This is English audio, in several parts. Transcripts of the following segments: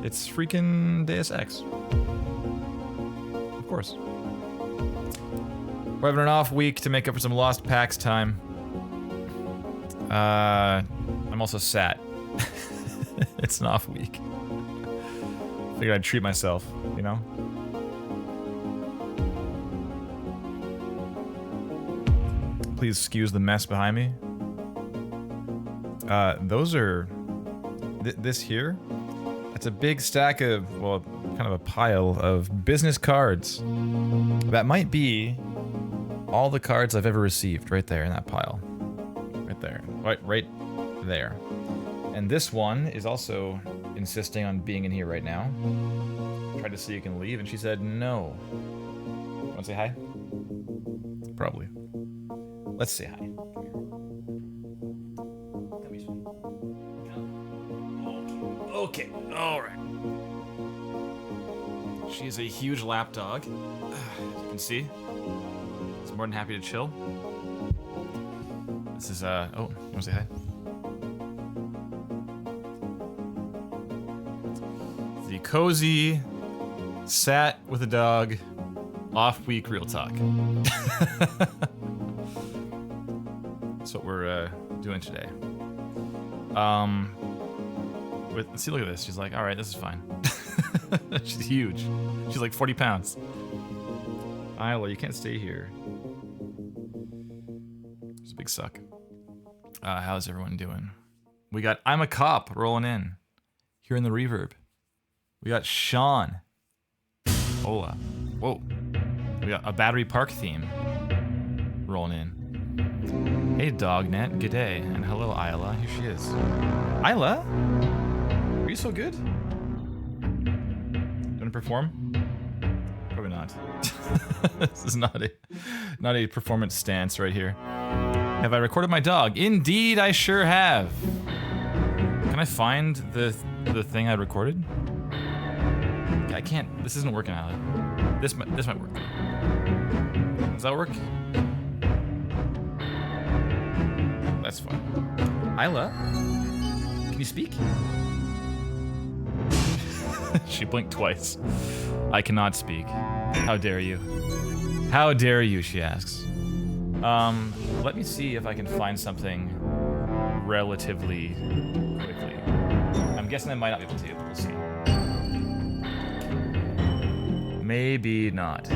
It's freaking Deus Ex. Of course. We're having an off week to make up for some lost PAX time. I'm also sat. It's an off week. Figured I'd treat myself, you know? Please excuse the mess behind me. Those are... this here? That's a big stack of, well, kind of a pile of business cards. That might be all the cards I've ever received right there in that pile. Right there. Right there. And this one is also insisting on being in here right now. Tried to see you can leave, and she said no. Wanna say hi? Probably. Let's say hi. Okay, alright. She is a huge lap dog. As you can see. She's more than happy to chill. This is, oh, you wanna say hi? The cozy, sat with a dog, off-week real talk. That's what we're doing today. See, look at this. She's like, all right, this is fine. She's huge. She's like 40 pounds. Isla, you can't stay here. It's a big suck. How's everyone doing? We got I'm a Cop rolling in here in the reverb. We got Sean. Hola. Whoa. We got a Battery Park theme rolling in. Hey, Dognet. G'day. And hello, Isla. Here she is. Isla? Are you so good? Do you want to perform? Probably not. This is not a performance stance right here. Have I recorded my dog? Indeed, I sure have. Can I find the thing I recorded? I can't. This isn't working, Isla. This might work. Does that work? That's fine. Isla, can you speak? She blinked twice. I cannot speak. How dare you? How dare you, she asks. Let me see if I can find something relatively quickly. I'm guessing I might not be able to, but we'll see. Maybe not.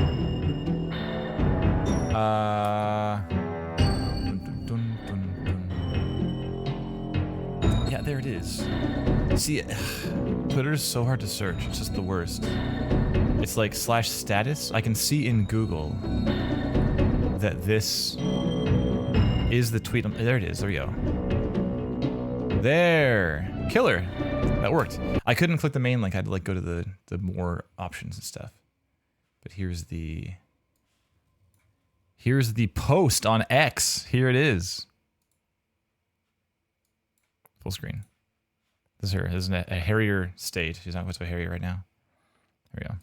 Yeah, there it is. See, Twitter's so hard to search. It's just the worst. It's like /status. I can see in Google that this is the tweet. There it is. There we go. There. Killer. That worked. I couldn't click the main link. I had to like go to the more options and stuff. But here's the post on X. Here it is. Full screen. This is her. This is a hairier state. She's not quite so hairy right now. There we go.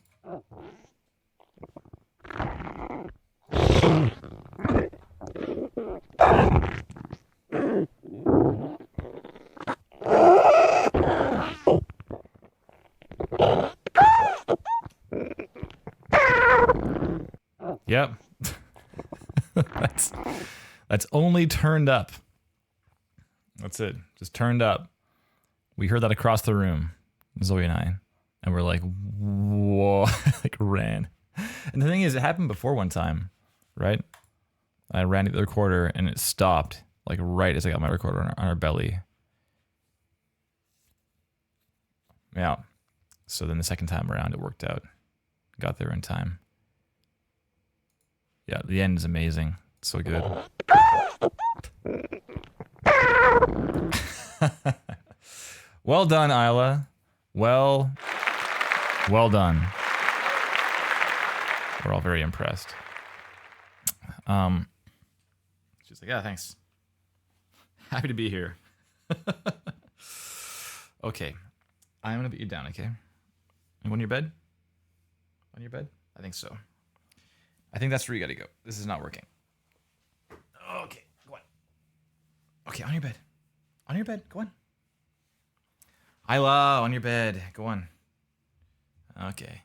Yep. That's only turned up. That's it. Just turned up. We heard that across the room, Zoe and I, and we're like, whoa, like ran. And the thing is, it happened before one time, right? I ran to the recorder and it stopped, like right as I got my recorder on our belly. Yeah. So then the second time around, it worked out. Got there in time. Yeah, the end is amazing. It's so good. Well done, Isla. Well done. We're all very impressed. She's like, yeah, thanks. Happy to be here. Okay. I'm gonna put you down, okay? You on your bed? On your bed? I think so. I think that's where you gotta go. This is not working. Okay, go on. Okay, on your bed. On your bed, go on. Isla, on your bed. Go on. Okay.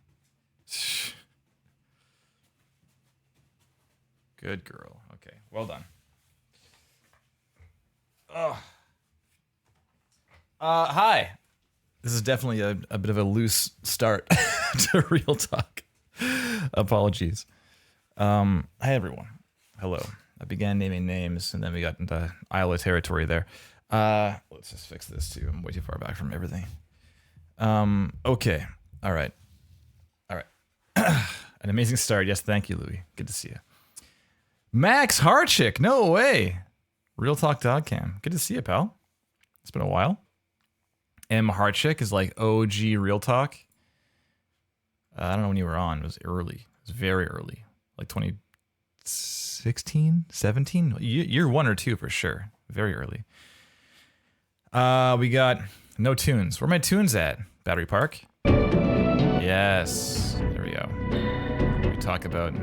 Good girl. Okay, well done. Oh. Hi. This is definitely a bit of a loose start to Real Talk. Apologies. Hi everyone. Hello. I began naming names and then we got into Iowa territory there. Let's just fix this too. I'm way too far back from everything. Okay. All right. An amazing start. Yes, thank you, Louis. Good to see you. Max Harchick. No way. Real Talk Dogcam. Good to see you, pal. It's been a while. M Harchick is like OG Real Talk. I don't know when you were on. It was early. It was very early. Like 2016, 17? Year 1 or 2 for sure. Very early. We got no tunes. Where are my tunes at? Battery Park? Yes. There we go. We talk about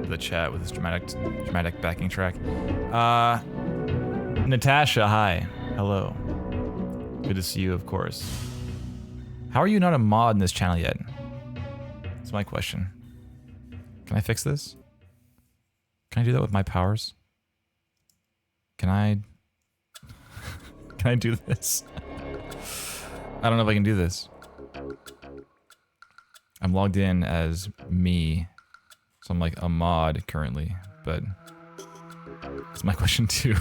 the chat with this dramatic backing track. Natasha, hi. Hello. Good to see you, of course. How are you not a mod in this channel yet? That's my question. Can I fix this? Can I do that with my powers? Can I do this? I don't know if I can do this. I'm logged in as me, so I'm like a mod currently, but that's my question too.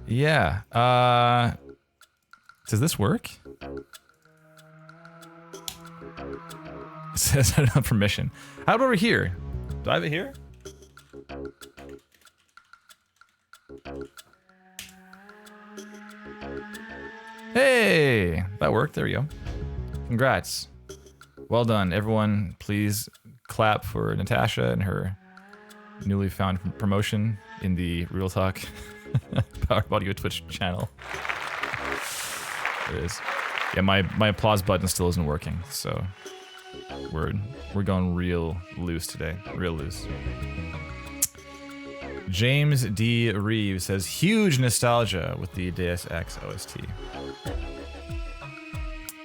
Yeah. Does this work? It says I don't have permission. How about over here? Do I have it here? Hey! That worked. There we go. Congrats. Well done. Everyone, please clap for Natasha and her newly found promotion in the Real Talk Power Audio Twitch channel. There it is. Yeah, my applause button still isn't working, so we're going real loose today. Real loose. James D. Reeve says, huge nostalgia with the Deus Ex OST.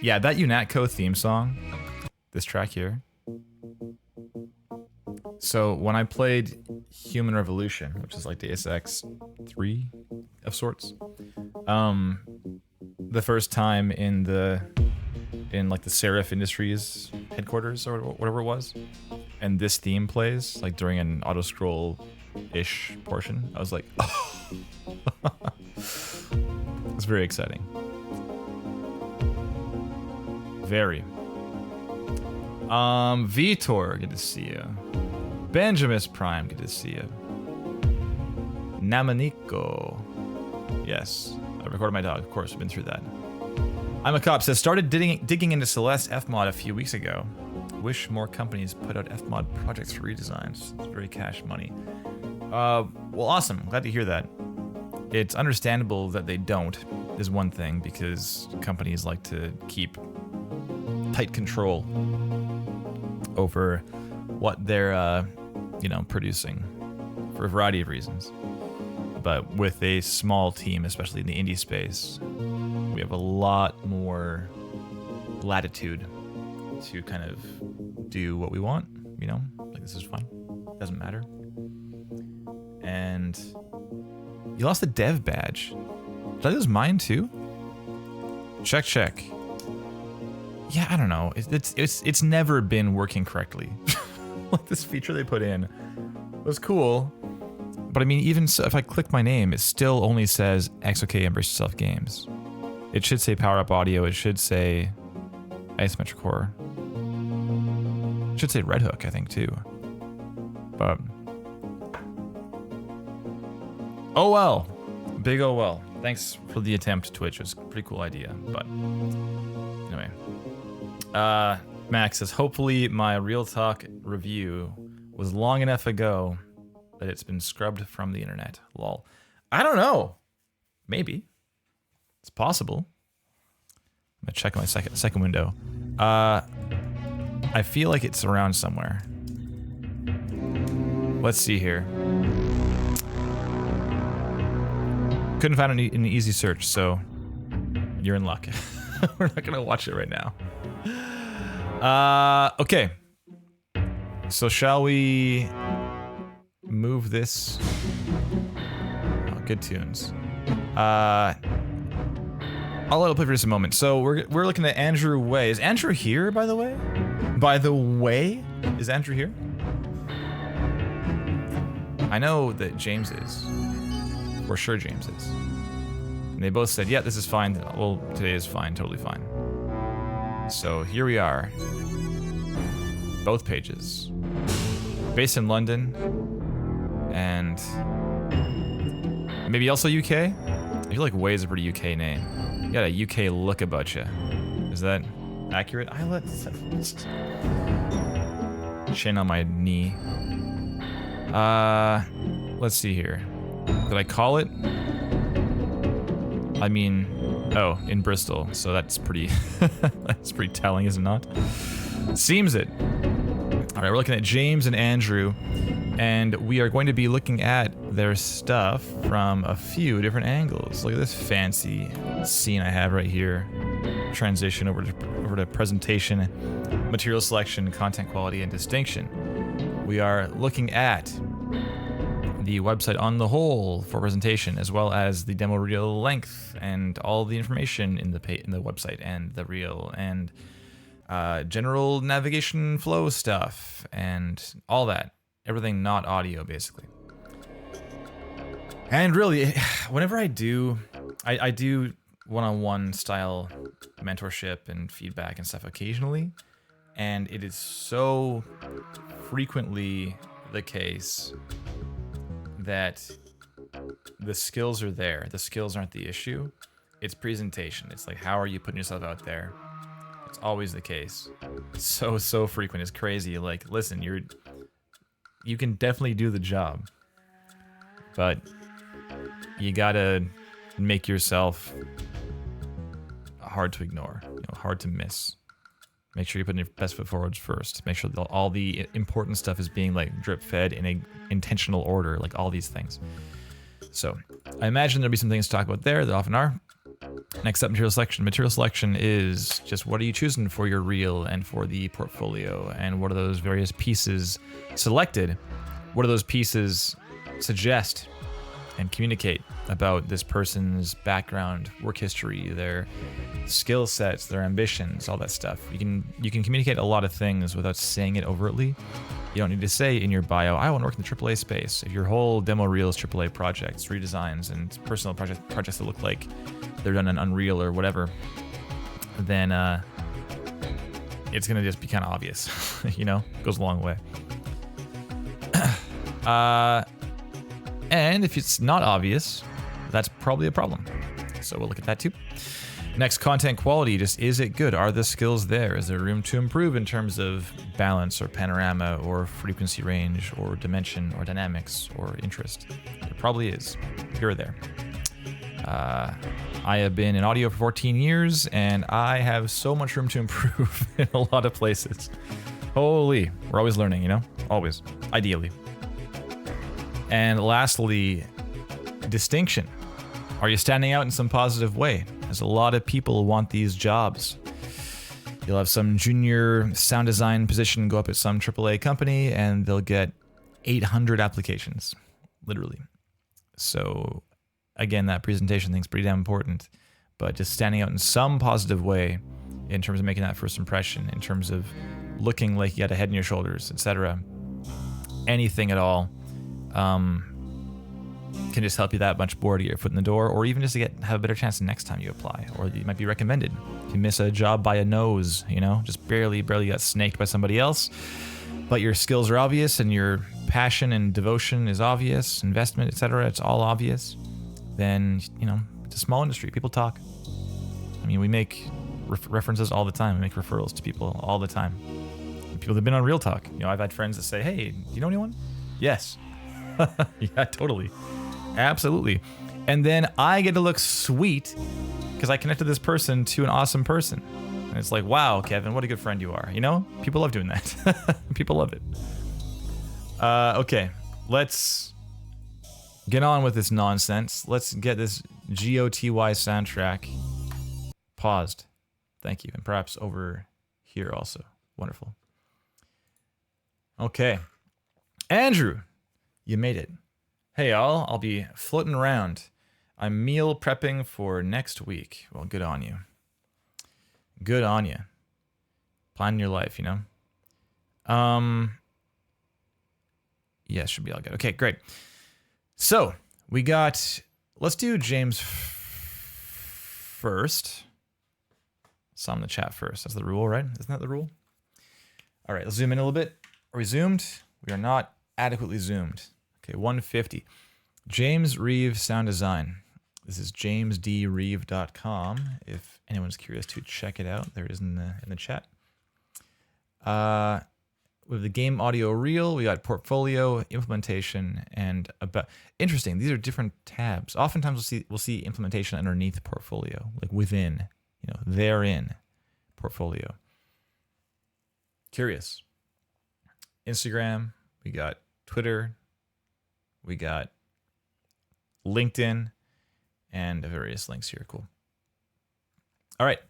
Yeah, that UNATCO theme song, this track here. So when I played Human Revolution, which is like Deus Ex 3 of sorts, the first time in like the Seraph Industries headquarters or whatever it was, and this theme plays like during an auto scroll-ish portion, I was like, oh. It's very exciting. Very. Vitor, good to see you. Benjamin Prime, good to see you. Namaniko. Yes, I recorded my dog, of course, I've been through that. I'm a Cop says, started digging into Celeste Fmod a few weeks ago. Wish more companies put out Fmod projects for redesigns. It's very cash money. Well, awesome, glad to hear that. It's understandable that they don't, is one thing, because companies like to keep tight control over what they're, producing for a variety of reasons. But with a small team, especially in the indie space, we have a lot more latitude to kind of do what we want, like this is fun, doesn't matter. And you lost the dev badge. Did I lose mine too? Check. Yeah, I don't know. It's never been working correctly. Like this feature they put in was cool, but I mean, even so, if I click my name, it still only says XOK Embrace Yourself Games. It should say Power Up Audio. It should say Isometric Horror. It should say Red Hook, I think, too. But oh well, big oh well. Thanks for the attempt, Twitch. It was a pretty cool idea, but anyway. Max says, hopefully my Real Talk review was long enough ago that it's been scrubbed from the internet. Lol. I don't know. Maybe. It's possible. I'm gonna check my second window. I feel like it's around somewhere. Let's see here. Couldn't find an easy search, so you're in luck. We're not gonna watch it right now. Okay. So shall we move this? Oh, good tunes. I'll let it play for just a moment. So we're looking at Andrew Way. Is Andrew here, by the way? By the way, is Andrew here? I know that James is. For sure James is. And they both said, yeah, this is fine. Well, today is fine, totally fine. So here we are. Both pages. Based in London. And maybe also UK? I feel like Way is a pretty UK name. You got a UK look about you. Is that accurate? I let chin on my knee. Let's see here. Did I call it? I mean, oh, in Bristol. So that's pretty, that's pretty telling, is it not? Seems it. All right, we're looking at James and Andrew, and we are going to be looking at their stuff from a few different angles. Look at this fancy scene I have right here. Transition over to presentation, material selection, content quality, and distinction. We are looking at the website on the whole for presentation, as well as the demo reel length and all the information in the website and the reel, and general navigation flow stuff and all that. Everything not audio, basically. And really, whenever I do one-on-one style mentorship and feedback and stuff occasionally, and it is so frequently the case that the skills are there. The skills aren't the issue. It's presentation. It's like, how are you putting yourself out there? It's always the case. So frequent. It's crazy. Like, listen, you can definitely do the job, but you gotta make yourself hard to ignore, hard to miss. Make sure you're putting your best foot forward first. Make sure that all the important stuff is being like drip fed in a intentional order, like all these things. So I imagine there'll be some things to talk about there. There often are. Next up, material selection. Material selection is just what are you choosing for your reel and for the portfolio, and what are those various pieces selected? What do those pieces suggest and communicate about this person's background, work history, their skill sets, their ambitions, all that stuff. You can communicate a lot of things without saying it overtly. You don't need to say in your bio, I want to work in the AAA space. If your whole demo reel is AAA projects, redesigns, and personal projects that look like they're done in Unreal or whatever, then it's gonna just be kind of obvious. It goes a long way. And if it's not obvious, that's probably a problem. So we'll look at that too. Next, content quality. Just, is it good? Are the skills there? Is there room to improve in terms of balance or panorama or frequency range or dimension or dynamics or interest? There probably is. Here or there. I have been in audio for 14 years, and I have so much room to improve in a lot of places. Holy, we're always learning, Always. Ideally. And lastly, distinction. Are you standing out in some positive way? As a lot of people want these jobs. You'll have some junior sound design position go up at some AAA company, and they'll get 800 applications, literally. So again, that presentation thing's pretty damn important, but just standing out in some positive way in terms of making that first impression, in terms of looking like you got a head on your shoulders, etc. Anything at all can just help you that much more to get your foot in the door, or even just to have a better chance the next time you apply, or you might be recommended. If you miss a job by a nose, just barely got snaked by somebody else, but your skills are obvious and your passion and devotion is obvious, investment, etc., it's all obvious, then, it's a small industry. People talk. I mean, we make references all the time. We make referrals to people all the time. People that have been on Real Talk. I've had friends that say, hey, do you know anyone? Yes. Yeah, totally. Absolutely. And then I get to look sweet because I connected this person to an awesome person. And it's like, wow, Kevin, what a good friend you are. People love doing that. People love it. Okay, let's get on with this nonsense. Let's get this GOTY soundtrack paused. Thank you. And perhaps over here also. Wonderful. Okay. Andrew, you made it. Hey, all. I'll be floating around. I'm meal prepping for next week. Well, good on you. Good on you. Planning your life, you know? Yeah, should be all good. Okay, great. So, we got... Let's do James first. Saw him in the chat first. That's the rule, right? Isn't that the rule? All right, let's zoom in a little bit. Are we zoomed? We are not adequately zoomed. Okay, 150. James Reeve Sound Design. This is jamesdreeve.com. If anyone's curious to check it out, there it is in the chat. With the game audio reel, we got portfolio, implementation, and about. Interesting. These are different tabs. Oftentimes we'll see implementation underneath portfolio, like within, therein, portfolio. Curious. Instagram. We got Twitter. We got LinkedIn, and various links here. Cool. All right.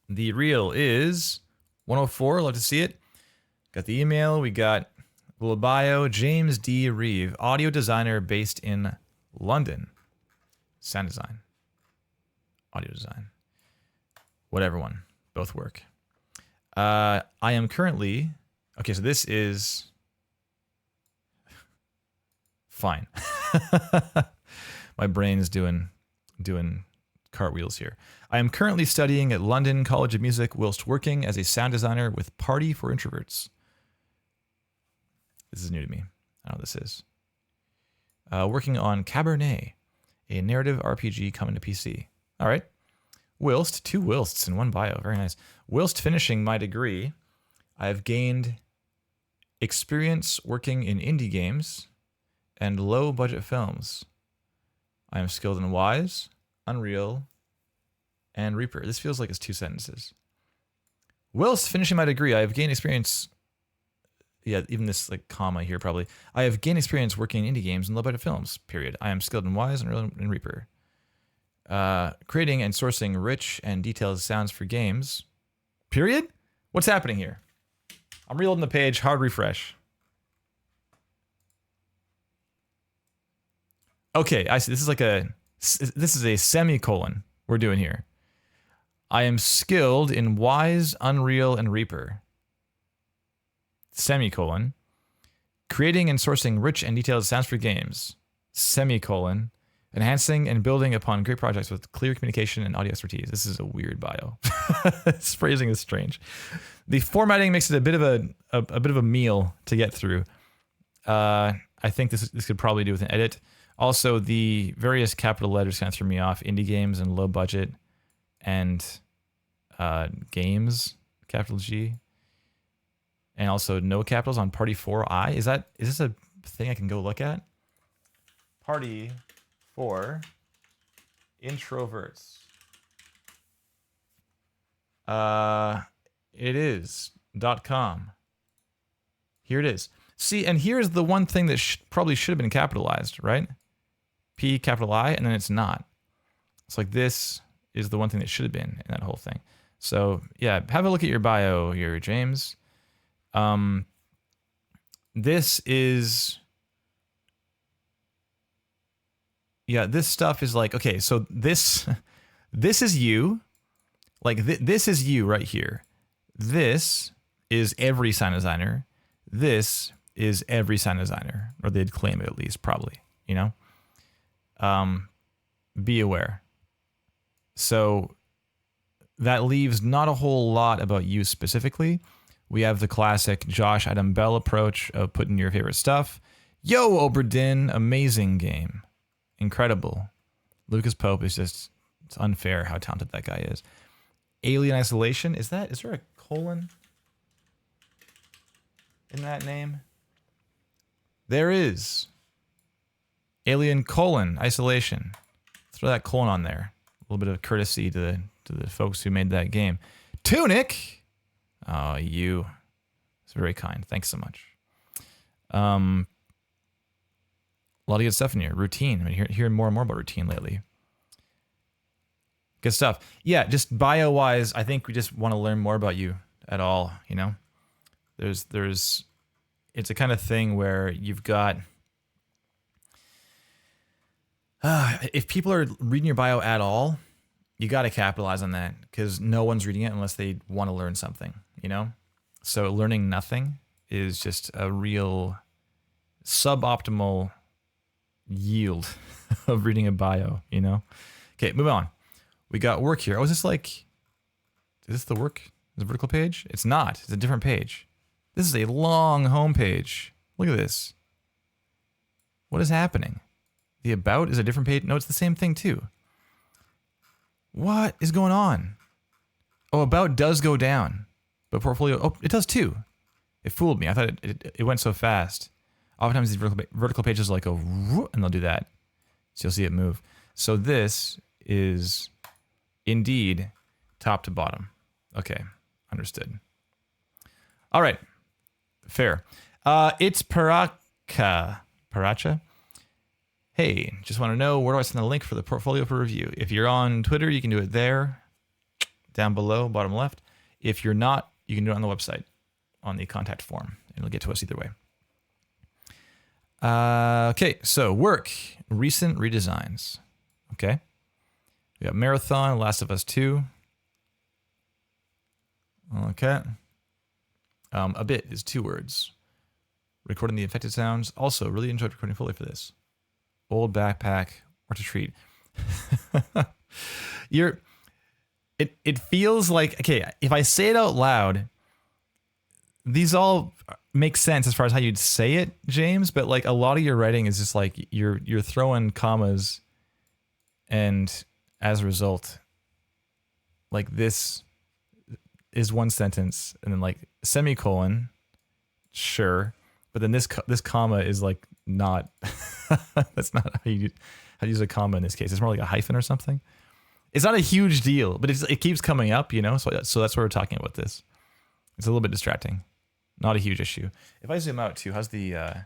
The reel is 104. Love to see it. Got the email. We got a little bio. James D. Reeve, audio designer based in London. Sound design. Audio design. Whatever one. Both work. I am currently... Okay, so this is... Fine. My brain's doing cartwheels here. I am currently studying at London College of Music whilst working as a sound designer with Party for Introverts. This is new to me. I know what this is. Working on Cabernet, a narrative RPG coming to PC. All right. Whilst, 2 whilsts in one bio. Very nice. Whilst finishing my degree, I've gained experience working in indie games and low-budget films. I am skilled in Wise, Unreal, and Reaper. This feels like it's 2 sentences. Whilst finishing my degree, I have gained experience... Yeah, even this comma here probably. I have gained experience working in indie games and low-budget films, period. I am skilled in Wise, Unreal, and Reaper. Creating and sourcing rich and detailed sounds for games, period? What's happening here? I'm reloading the page, hard refresh. Okay, I see. This is a semicolon we're doing here. I am skilled in Wise, Unreal, and Reaper. Semicolon. Creating and sourcing rich and detailed sounds for games. Semicolon. Enhancing and building upon great projects with clear communication and audio expertise. This is a weird bio. This phrasing is strange. The formatting makes it a bit of a meal to get through. I think this could probably do with an edit. Also, the various capital letters kind of threw me off. Indie games and low budget, and games, capital G, and also no capitals on Party 4I. Is this a thing I can go look at? Party for introverts. It is .com. Here it is. See, and here's the one thing that probably should have been capitalized, right? P capital I, and then it's not. It's like this is the one thing that should have been in that whole thing. So yeah, have a look at your bio here, James. This is... Yeah, this stuff is like, okay, so this is you. Like, this is you right here. This is every sound designer. This is every sound designer. Or they'd claim it at least, probably, you know? Be aware. So that leaves not a whole lot about you specifically. We have the classic Josh Adam Bell approach of putting your favorite stuff. Yo, Oberdin, amazing game. Incredible. Lucas Pope is just, it's unfair how talented that guy is. Alien Isolation, is there a colon in that name? There is. Alien Isolation. Throw that colon on there. A little bit of courtesy to the folks who made that game. Tunic! Oh, you. It's very kind. Thanks so much. A lot of good stuff in here. Routine. I mean, hearing more and more about Routine lately. Good stuff. Yeah, just bio-wise, I think we just want to learn more about you at all, you know? There's it's a kind of thing where you've got if people are reading your bio at all, you got to capitalize on that because no one's reading it unless they want to learn something, you know? So learning nothing is just a real suboptimal yield of reading a bio, you know? Okay, move on. We got work here. Oh, is this like, is this the work? Is it a vertical page? It's not. It's a different page. This is a long home page. Look at this. What is happening? The about is a different page. No, it's the same thing too. What is going on? Oh, about does go down, but portfolio, oh, it does too. It fooled me. I thought it went so fast. Oftentimes these vertical pages like go, and they'll do that. So you'll see it move. So this is indeed top to bottom. Okay, understood. All right, fair. It's Paracha. Hey, just want to know, where do I send the link for the portfolio for review? If you're on Twitter, you can do it there, down below, bottom left. If you're not, you can do it on the website, on the contact form, and it'll get to us either way. Okay, so work, recent redesigns. Okay, we got Marathon, Last of Us 2. Okay. A bit is 2 words. Recording the affected sounds. Also, really enjoyed recording fully for this. Old backpack, what a treat. It feels like, okay, if I say it out loud, these all make sense as far as how you'd say it, James, but like a lot of your writing is just like you're throwing commas, and as a result, like this is one sentence and then like semicolon, sure, but then this comma is like not that's not how you use a comma in this case. It's more like a hyphen or something. It's not a huge deal, but it keeps coming up, you know. So that's why we're talking about this. It's a little bit distracting. Not a huge issue. If I zoom out too, how's the yeah,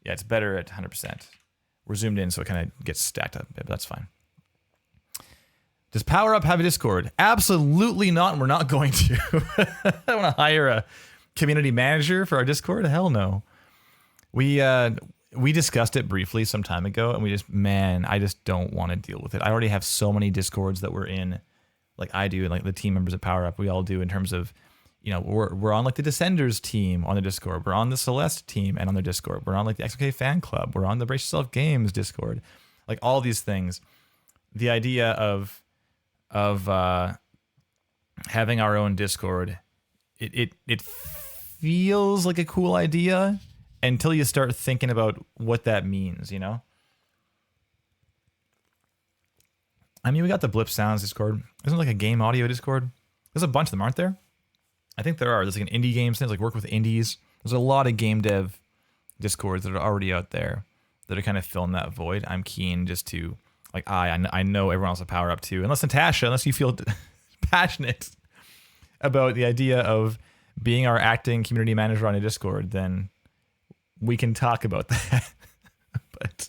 it's better at 100%. We're zoomed in, so it kind of gets stacked up, but that's fine. Does Power Up have a Discord? Absolutely not, and we're not going to. I want to hire a community manager for our Discord? Hell no. We discussed it briefly some time ago, and I just don't want to deal with it. I already have so many Discords that we're in, like I do, and like the team members at Power Up, we all do, in terms of, you know, we're on like the Descenders team on the Discord. We're on the Celeste team and on their Discord. We're on like the XOK fan club. We're on the Brace Yourself Games Discord. Like all these things. The idea of having our own Discord, it feels like a cool idea until you start thinking about what that means, you know? I mean, we got the Blip Sounds Discord. Isn't it like a game audio Discord? There's a bunch of them, aren't there? I think there are. There's like an indie games thing, like work with indies. There's a lot of game dev Discords that are already out there that are kind of filling that void. I'm keen just to, like, I know everyone else will Power Up too. Unless you feel passionate about the idea of being our acting community manager on a Discord, then we can talk about that. But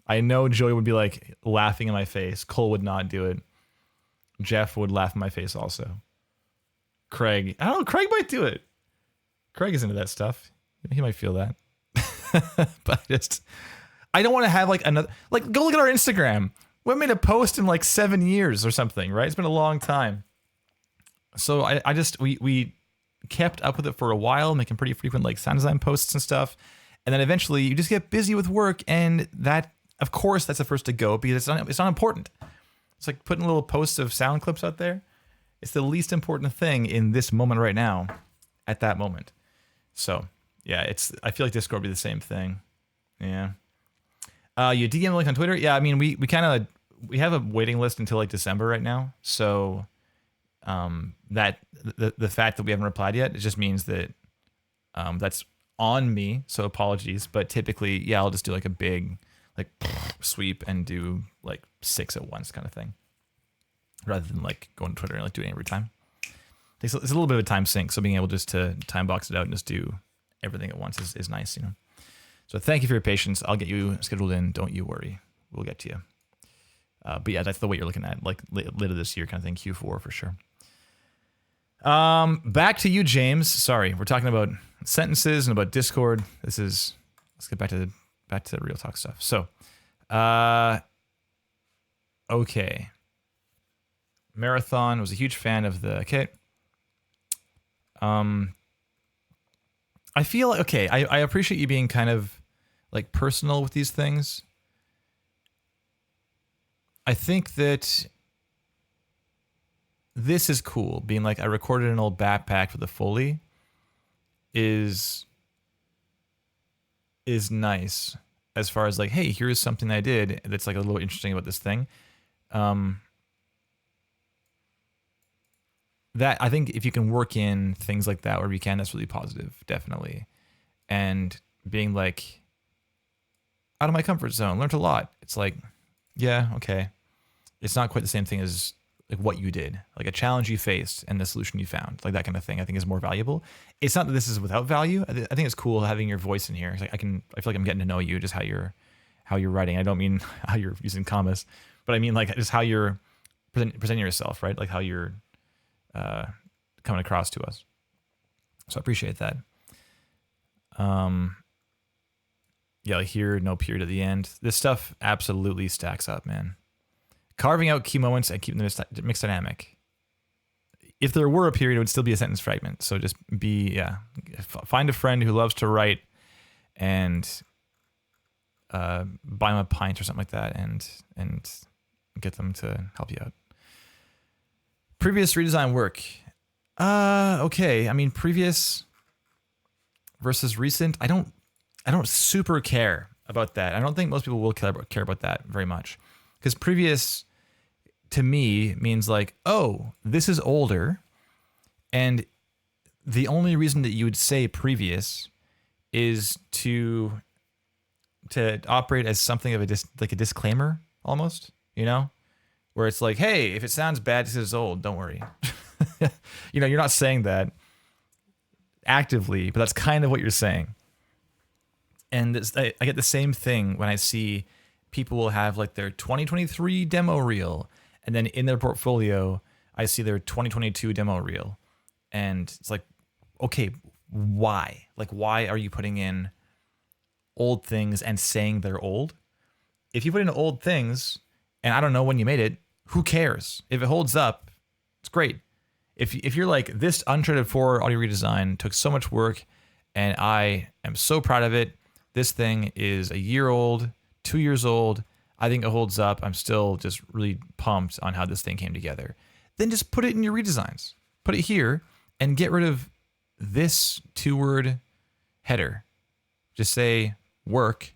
I know Joey would be like laughing in my face. Cole would not do it. Jeff would laugh in my face also. Craig, I don't know, Craig might do it. Craig is into that stuff. He might feel that. But I don't want to have like another, like, go look at our Instagram. We haven't made a post in like 7 years or something, right? It's been a long time. So we kept up with it for a while, making pretty frequent like sound design posts and stuff. And then eventually you just get busy with work, and that, of course, that's the first to go because it's not important. It's like putting little posts of sound clips out there. It's the least important thing in this moment right now, at that moment. So yeah, I feel like Discord would be the same thing. Yeah. You DM link on Twitter? Yeah, I mean, we we have a waiting list until like December right now. So that the fact that we haven't replied yet, it just means that that's on me. So apologies, but typically, yeah, I'll just do like a big like sweep and do like 6 at once kind of thing, rather than like going to Twitter and like doing it every time. It's a little bit of a time sink, so being able just to time box it out and just do everything at once is nice, you know. So thank you for your patience. I'll get you scheduled in. Don't you worry. We'll get to you. But yeah, that's the way you're looking at, like later this year kind of thing, Q4 for sure. Back to you, James. Sorry, we're talking about sentences and about Discord. Let's get back to the real talk stuff. So, okay. Marathon was a huge fan of the kit. I feel like, okay, I appreciate you being kind of like personal with these things. I think that this is cool. Being like, I recorded an old backpack for the Foley is nice as far as like, hey, here's something I did that's like a little interesting about this thing. That I think if you can work in things like that where you can, that's really positive, definitely. And being like, out of my comfort zone, learned a lot. It's like, yeah, okay. It's not quite the same thing as like what you did, like a challenge you faced and the solution you found, like that kind of thing. I think is more valuable. It's not that this is without value. I think it's cool having your voice in here. It's like I feel like I'm getting to know you, just how you're writing. I don't mean how you're using commas, but I mean like just how you're presenting yourself, right? Like how you're coming across to us. So I appreciate that. Yeah, like here, no period at the end. This stuff absolutely stacks up, man. Carving out key moments and keeping the mix dynamic. If there were a period, it would still be a sentence fragment. So just find a friend who loves to write and buy them a pint or something like that and get them to help you out. Previous redesign work. Okay. I mean, previous versus recent. I don't super care about that. I don't think most people will care about that very much. Because previous to me means like, oh, this is older. And the only reason that you would say previous is to operate as something of a disclaimer almost, you know? Where it's like, hey, if it sounds bad, this is old, don't worry. You know, you're not saying that actively, but that's kind of what you're saying. And I get the same thing when I see people will have like their 2023 demo reel, and then in their portfolio, I see their 2022 demo reel. And it's like, okay, why? Like, why are you putting in old things and saying they're old? If you put in old things, and I don't know when you made it, who cares? If it holds up, it's great. If you're like, this Uncharted 4 audio redesign took so much work, and I am so proud of it. This thing is a year old, 2 years old. I think it holds up. I'm still just really pumped on how this thing came together. Then just put it in your redesigns. Put it here and get rid of this 2-word header. Just say work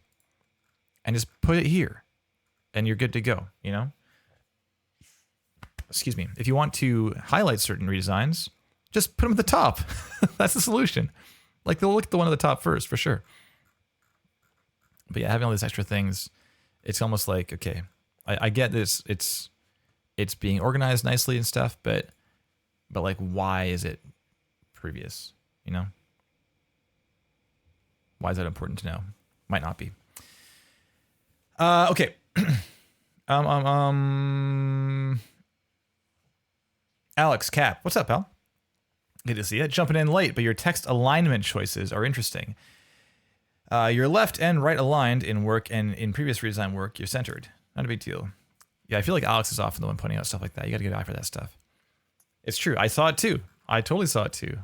and just put it here and you're good to go, you know? Excuse me. If you want to highlight certain redesigns, just put them at the top. That's the solution. Like they'll look at the one at the top first for sure. But yeah, having all these extra things, it's almost like, okay, I get this. It's being organized nicely and stuff, but like, why is it previous? You know, why is that important to know? Might not be. Okay. Alex Cap, what's up, pal? Good to see you. Jumping in late, but your text alignment choices are interesting. You're left and right aligned in work, and in previous redesign work, you're centered. Not a big deal. Yeah, I feel like Alex is often the one pointing out stuff like that. You got to get eye for that stuff. It's true. I saw it too. I totally saw it too.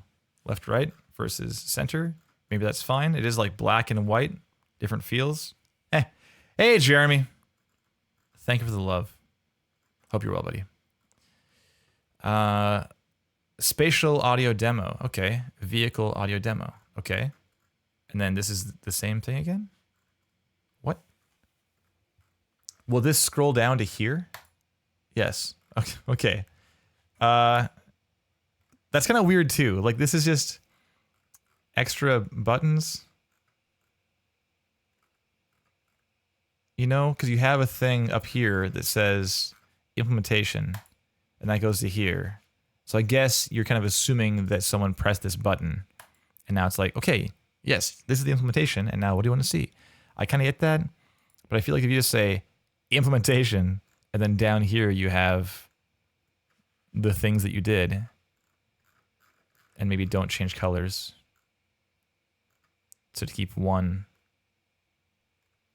Left, right versus center. Maybe that's fine. It is like black and white, different feels. Hey, Jeremy. Thank you for the love. Hope you're well, buddy. Spatial audio demo. Okay. Vehicle audio demo. Okay. And then this is the same thing again? What? Will this scroll down to here? Yes. Okay. That's kind of weird too. Like this is just extra buttons. You know, because you have a thing up here that says implementation, and that goes to here. So I guess you're kind of assuming that someone pressed this button, and now it's like, okay, yes, this is the implementation, and now what do you want to see? I kind of get that, but I feel like if you just say implementation And then down here you have the things that you did. And maybe don't change colors. So to keep one.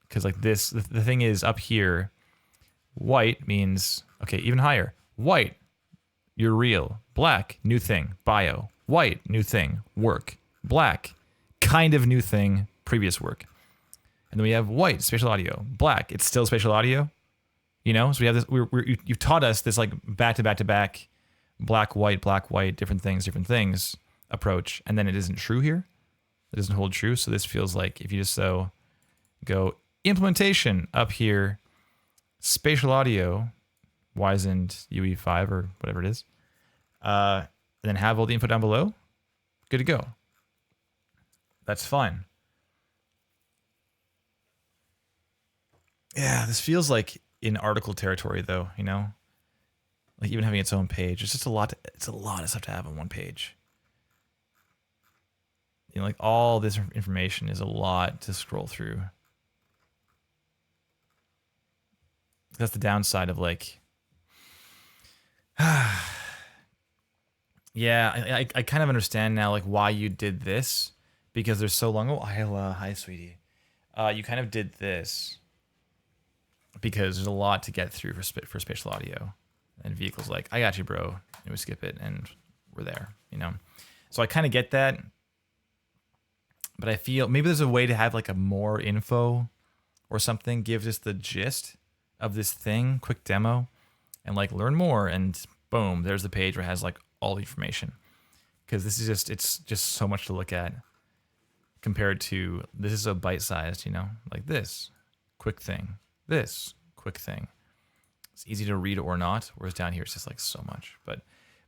Because like this, the thing is up here, white means, okay, even higher. White, you're real. Black, new thing, bio. White, new thing, work. Black, kind of new thing, previous work. And then we have white, spatial audio. Black, it's still spatial audio. You know, so we have this, you've taught us this like back to back to back, black, white, different things approach. And then it isn't true here. It doesn't hold true. So this feels like if you just go implementation up here, spatial audio, Wizened UE5 or whatever it is, and then have all the info down below, good to go. That's fine. Yeah, this feels like in article territory though, you know? Like even having its own page. It's just a lot of stuff to have on one page. You know, like all this information is a lot to scroll through. That's the downside of like, yeah, I kind of understand now like why you did this, because there's so long. Oh, Isla, hi sweetie. You kind of did this because there's a lot to get through for spatial audio, and vehicles like, I got you, bro. And we skip it and we're there, you know? So I kind of get that, but I feel maybe there's a way to have like a more info or something, give us the gist of this thing, quick demo, and like learn more, and boom, there's the page where it has like all the information. Because this is it's just so much to look at compared to, this is a bite-sized, you know, like this, quick thing, this, quick thing. It's easy to read or not, whereas down here it's just like so much. But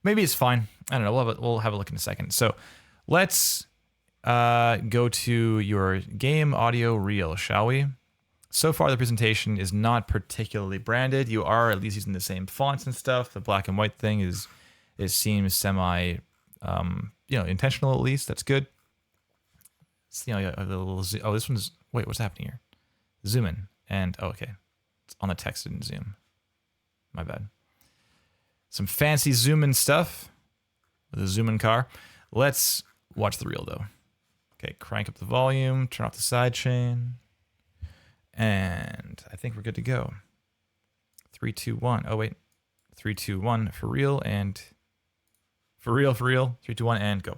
maybe it's fine. I don't know, we'll have a look in a second. So let's go to your game audio reel, shall we? So far, the presentation is not particularly branded. You are at least using the same fonts and stuff. The black and white thing it seems semi, intentional at least. That's good. It's, you know, a little oh, this one's, wait, what's happening here? Zoom in, and oh, okay, it's on the text, didn't zoom. My bad. Some fancy zoom in stuff with a zoom in car. Let's watch the reel though. Okay, crank up the volume, turn off the sidechain. And I think we're good to go. 3, 2, 1. Oh, wait. 3, 2, 1 for real, and for real. 3, 2, 1, and go.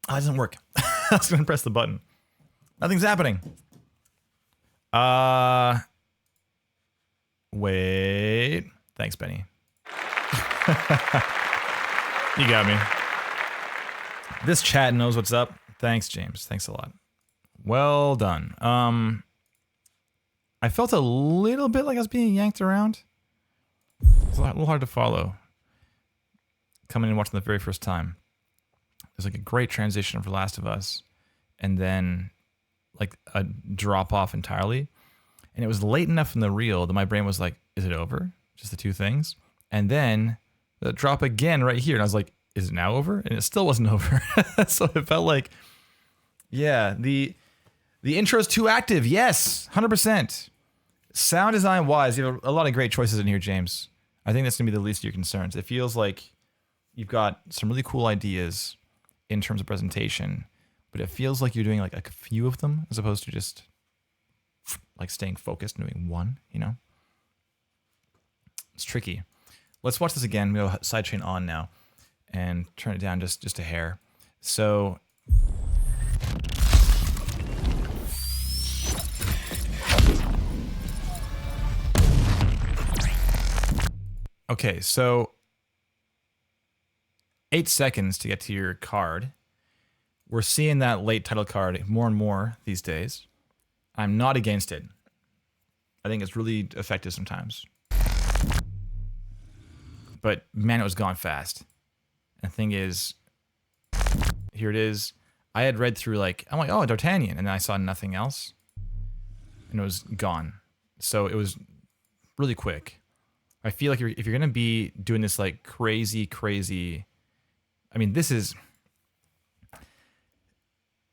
Oh, it doesn't work. I was gonna press the button. Nothing's happening. Wait. Thanks, Benny. You got me. This chat knows what's up. Thanks, James. Thanks a lot. Well done. I felt a little bit like I was being yanked around. It's a little hard to follow. Coming and watching the very first time. There's like a great transition for Last of Us, and then like a drop off entirely. And it was late enough in the reel that my brain was like, is it over? Just the two things. And then the drop again right here. And I was like, is it now over? And it still wasn't over. So it felt like, yeah, the intro is too active. Yes, 100%. Sound design wise, you have a lot of great choices in here, James. I think that's gonna be the least of your concerns. It feels like you've got some really cool ideas in terms of presentation, but it feels like you're doing like a few of them as opposed to just like staying focused and doing one, you know? It's tricky. Let's watch this again. We have sidechain on now and turn it down just a hair. So okay, so 8 seconds to get to your card. We're seeing that late title card more and more these days. I'm not against it. I think it's really effective sometimes. But man, it was gone fast. And the thing is, here it is. I had read through like, I'm like, oh, D'Artagnan, and then I saw nothing else. And it was gone. So it was really quick. I feel like if you're gonna be doing this like crazy, I mean, this is,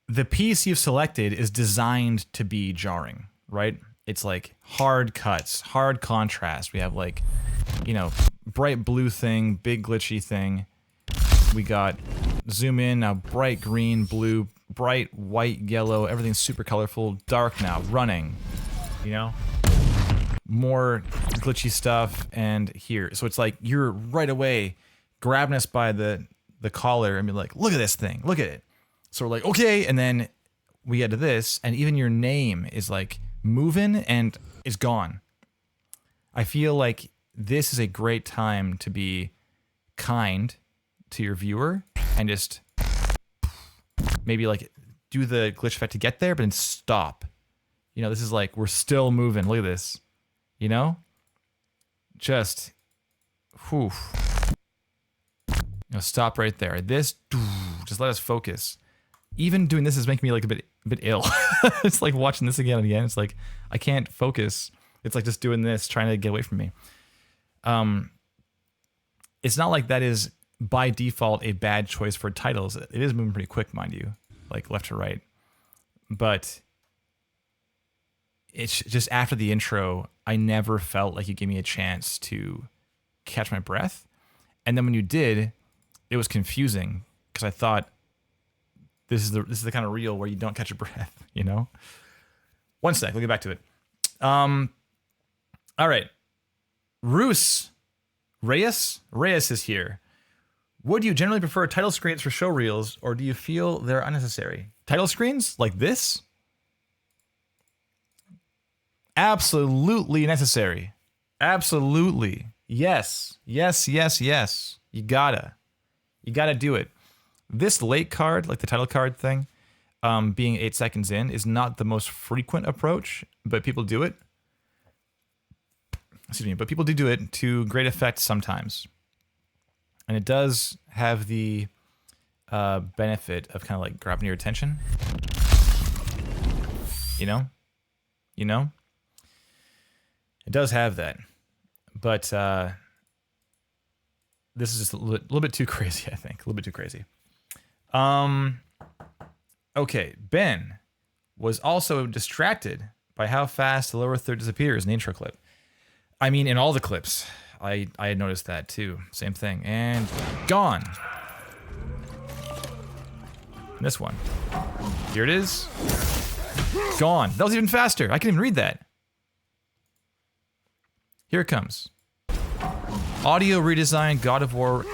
the piece you've selected is designed to be jarring, right? It's like hard cuts, hard contrast. We have like, you know, bright blue thing, big glitchy thing. We got zoom in now, bright green, blue, bright white, yellow, everything's super colorful, dark now, running, you know? More glitchy stuff, and here. So it's like you're right away grabbing us by the collar and be like, look at this thing, look at it. So we're like, okay, and then we get to this, and even your name is like moving and is gone. I feel like this is a great time to be kind to your viewer and just maybe like do the glitch effect to get there, but then stop. You know, this is like, we're still moving. Look at this. You know? Just, whew. You know, stop right there. This, just let us focus. Even doing this is making me like a bit ill. It's like watching this again and again. It's like, I can't focus. It's like just doing this, trying to get away from me. It's not like that is by default a bad choice for titles. It is moving pretty quick, mind you, like left to right. But it's just after the intro, I never felt like you gave me a chance to catch my breath. And then when you did, it was confusing because I thought this is the kind of reel where you don't catch your breath, you know? One sec, we'll get back to it. All right. Reyes is here. Would you generally prefer title screens for show reels, or do you feel they're unnecessary? Title screens like this? Absolutely necessary. Absolutely. Yes. Yes, yes, yes. You gotta do it. This late card, like the title card thing, being 8 seconds in, is not the most frequent approach, but people do it. Excuse me, but people do it to great effect sometimes. And it does have the benefit of kind of like grabbing your attention. You know? It does have that. But this is just a little bit too crazy, I think. A little bit too crazy. Okay, Ben was also distracted by how fast the lower third disappears in the intro clip. I mean, in all the clips, I had noticed that too. Same thing. And gone. And this one. Here it is. Gone. That was even faster. I couldn't even read that. Here it comes. Audio redesign, God of War.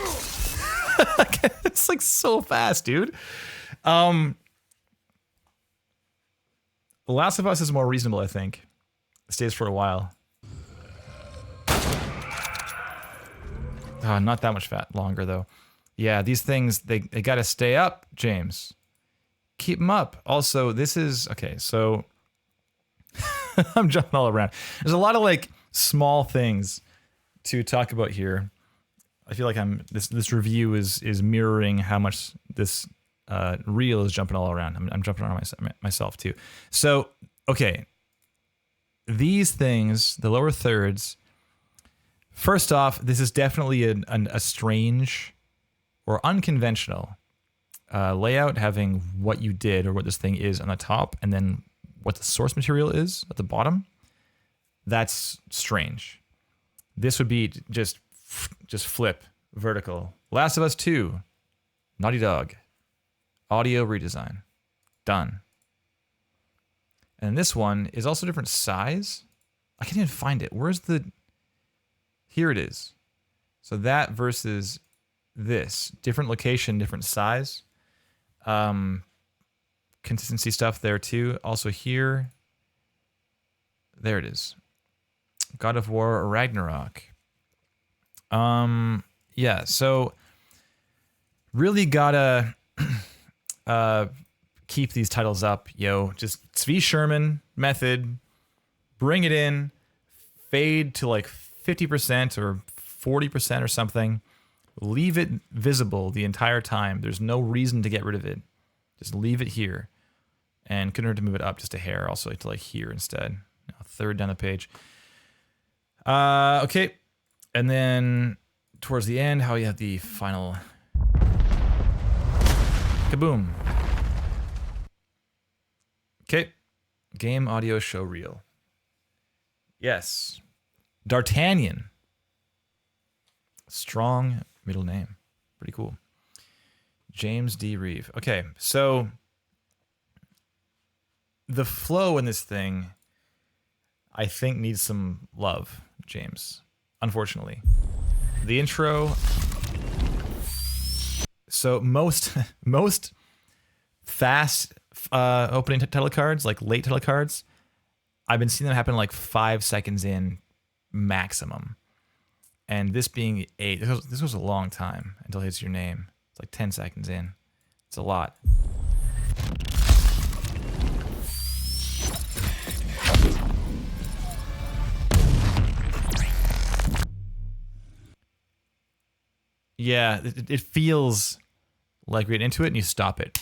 It's like so fast, dude. Last of Us is more reasonable, I think. It stays for a while. Not that much longer, though. Yeah, these things, they gotta stay up, James. Keep them up. Also, this is... Okay, so... I'm jumping all around. There's a lot of, like, small things to talk about here. I feel like this review is mirroring how much this reel is jumping all around. I'm jumping around myself, too. So, okay. These things, the lower thirds... First off, this is definitely a strange or unconventional layout, having what you did or what this thing is on the top and then what the source material is at the bottom. That's strange. This would be just flip, vertical. Last of Us 2, Naughty Dog, audio redesign, done. And this one is also different size. I can't even find it. Where's the... Here it is. So that versus this. Different location, different size. Consistency stuff there too. Also here. There it is. God of War Ragnarok. Yeah, so really gotta keep these titles up, yo. Just Zvi Sherman method, bring it in, fade to like 50% or 40% or something. Leave it visible the entire time. There's no reason to get rid of it. Just leave it here. And couldn't hurt to move it up just a hair, also to like here instead. A third down the page. Okay. And then towards the end, how you have the final kaboom. Okay. Game audio show reel. Yes. D'Artagnan. Strong middle name. Pretty cool. James D. Reeve. Okay, so the flow in this thing, I think, needs some love, James. Unfortunately. The intro. So most fast opening title cards, like late title cards, I've been seeing them happen like 5 seconds in maximum. And this being this was a long time until it hits your name. It's like 10 seconds in. It's a lot. Yeah, it feels like we get into it and you stop it.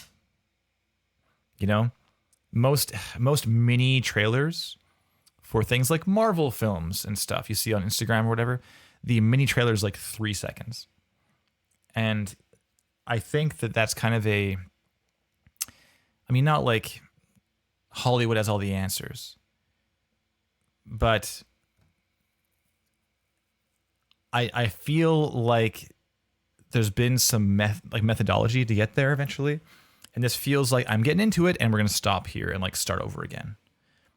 You know? Most mini trailers for things like Marvel films and stuff you see on Instagram or whatever, the mini trailer is like 3 seconds. And I think that that's kind of I mean, not like Hollywood has all the answers, but I feel like there's been some methodology to get there eventually. And this feels like I'm getting into it and we're going to stop here and like start over again.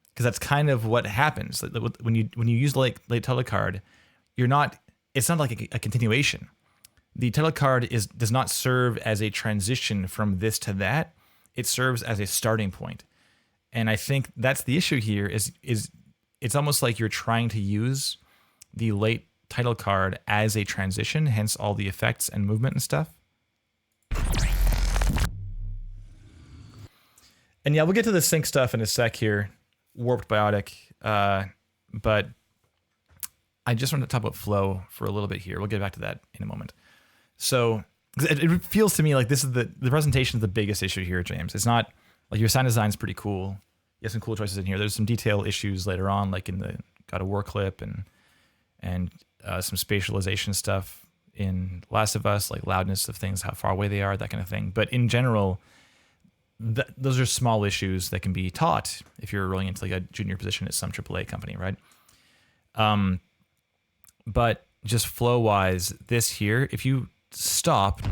Because that's kind of what happens. When you use like late title card, it's not like a continuation. The title card does not serve as a transition from this to that. It serves as a starting point. And I think that's the issue here is it's almost like you're trying to use the late title card as a transition, hence all the effects and movement and stuff. And yeah, we'll get to the sync stuff in a sec here. Warped Biotic. But I just want to talk about flow for a little bit here. We'll get back to that in a moment. So it feels to me like this is the presentation is the biggest issue here, James. It's not like your sound design is pretty cool. You have some cool choices in here. There's some detail issues later on, like in the God of War clip and some spatialization stuff in Last of Us, like loudness of things, how far away they are, that kind of thing. But in general, those are small issues that can be taught if you're rolling into like a junior position at some AAA company, right? But just flow-wise, this here, if you stop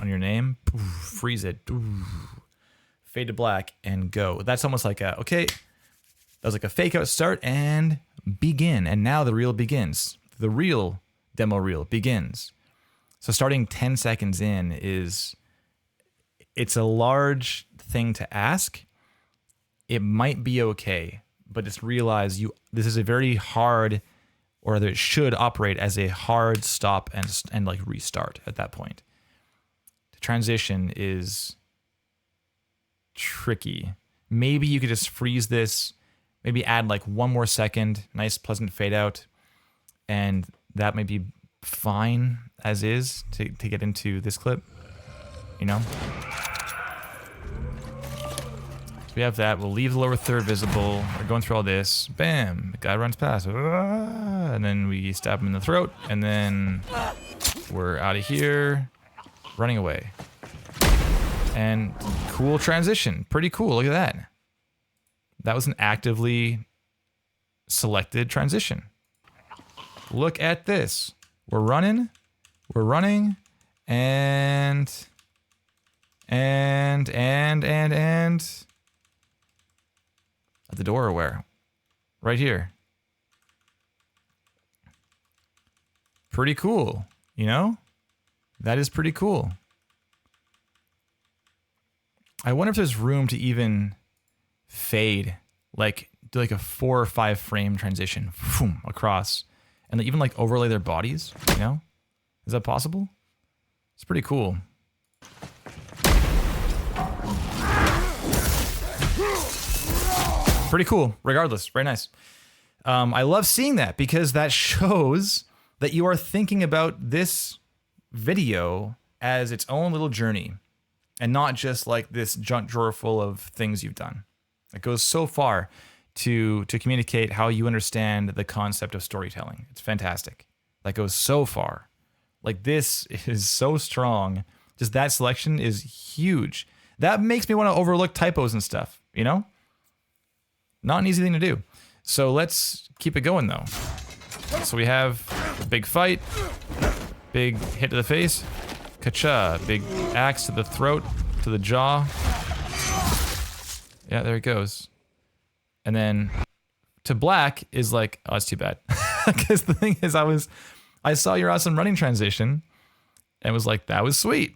on your name, freeze it, fade to black, and go. That's almost like okay, that was like a fake-out start and begin. And now the reel begins. The real demo reel begins. So starting 10 seconds in it's a large thing to ask. It might be okay, but just realize this is a very hard, or rather it should operate as a hard stop and like restart at that point. The transition is tricky. Maybe you could just freeze this, maybe add like 1 more second, nice pleasant fade out, and that may be fine as is to get into this clip, you know? So we have that. We'll leave the lower third visible. We're going through all this. Bam! The guy runs past. And then we stab him in the throat. And then we're out of here. Running away. And cool transition. Pretty cool. Look at that. That was an actively selected transition. Look at this. We're running. We're running. And At the door or where? Right here. Pretty cool, you know? That is pretty cool. I wonder if there's room to even fade, like do like a 4 or 5 frame transition boom, across, and even like overlay their bodies, you know? Is that possible? It's pretty cool. Pretty cool, regardless. Very nice. I love seeing that because that shows that you are thinking about this video as its own little journey and not just like this junk drawer full of things you've done. It goes so far to communicate how you understand the concept of storytelling. It's fantastic. That goes so far. Like, this is so strong. Just that selection is huge. That makes me want to overlook typos and stuff, you know? Not an easy thing to do. So let's keep it going though. So we have a big fight, big hit to the face, ka-cha, big axe to the throat, to the jaw. Yeah, there it goes. And then to black is like, oh, it's too bad. Because the thing is, I saw your awesome running transition and was like, that was sweet.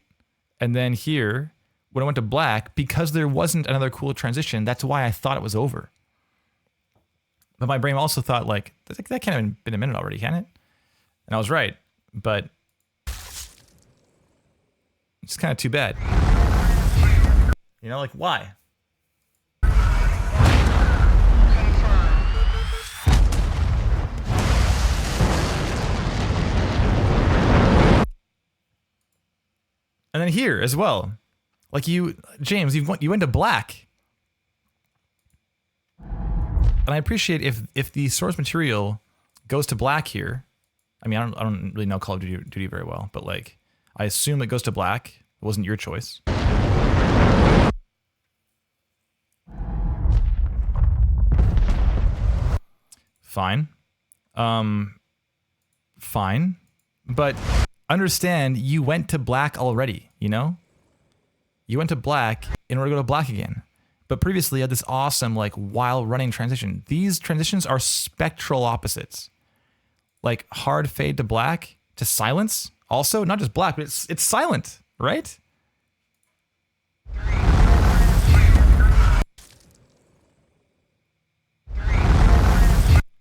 And then here, when I went to black, because there wasn't another cool transition, that's why I thought it was over. But my brain also thought, like, that can't have been a minute already, can it? And I was right, but it's kind of too bad. You know, like, why? And then here as well. Like James, you went to black. And I appreciate if the source material goes to black here. I mean, I don't really know Call of Duty very well, but like, I assume it goes to black. It wasn't your choice. Fine. Fine. But understand, you went to black already, you know? You went to black in order to go to black again. But previously you had this awesome, like, while running transition. These transitions are spectral opposites. Like, hard fade to black to silence. Also, not just black, but it's silent, right?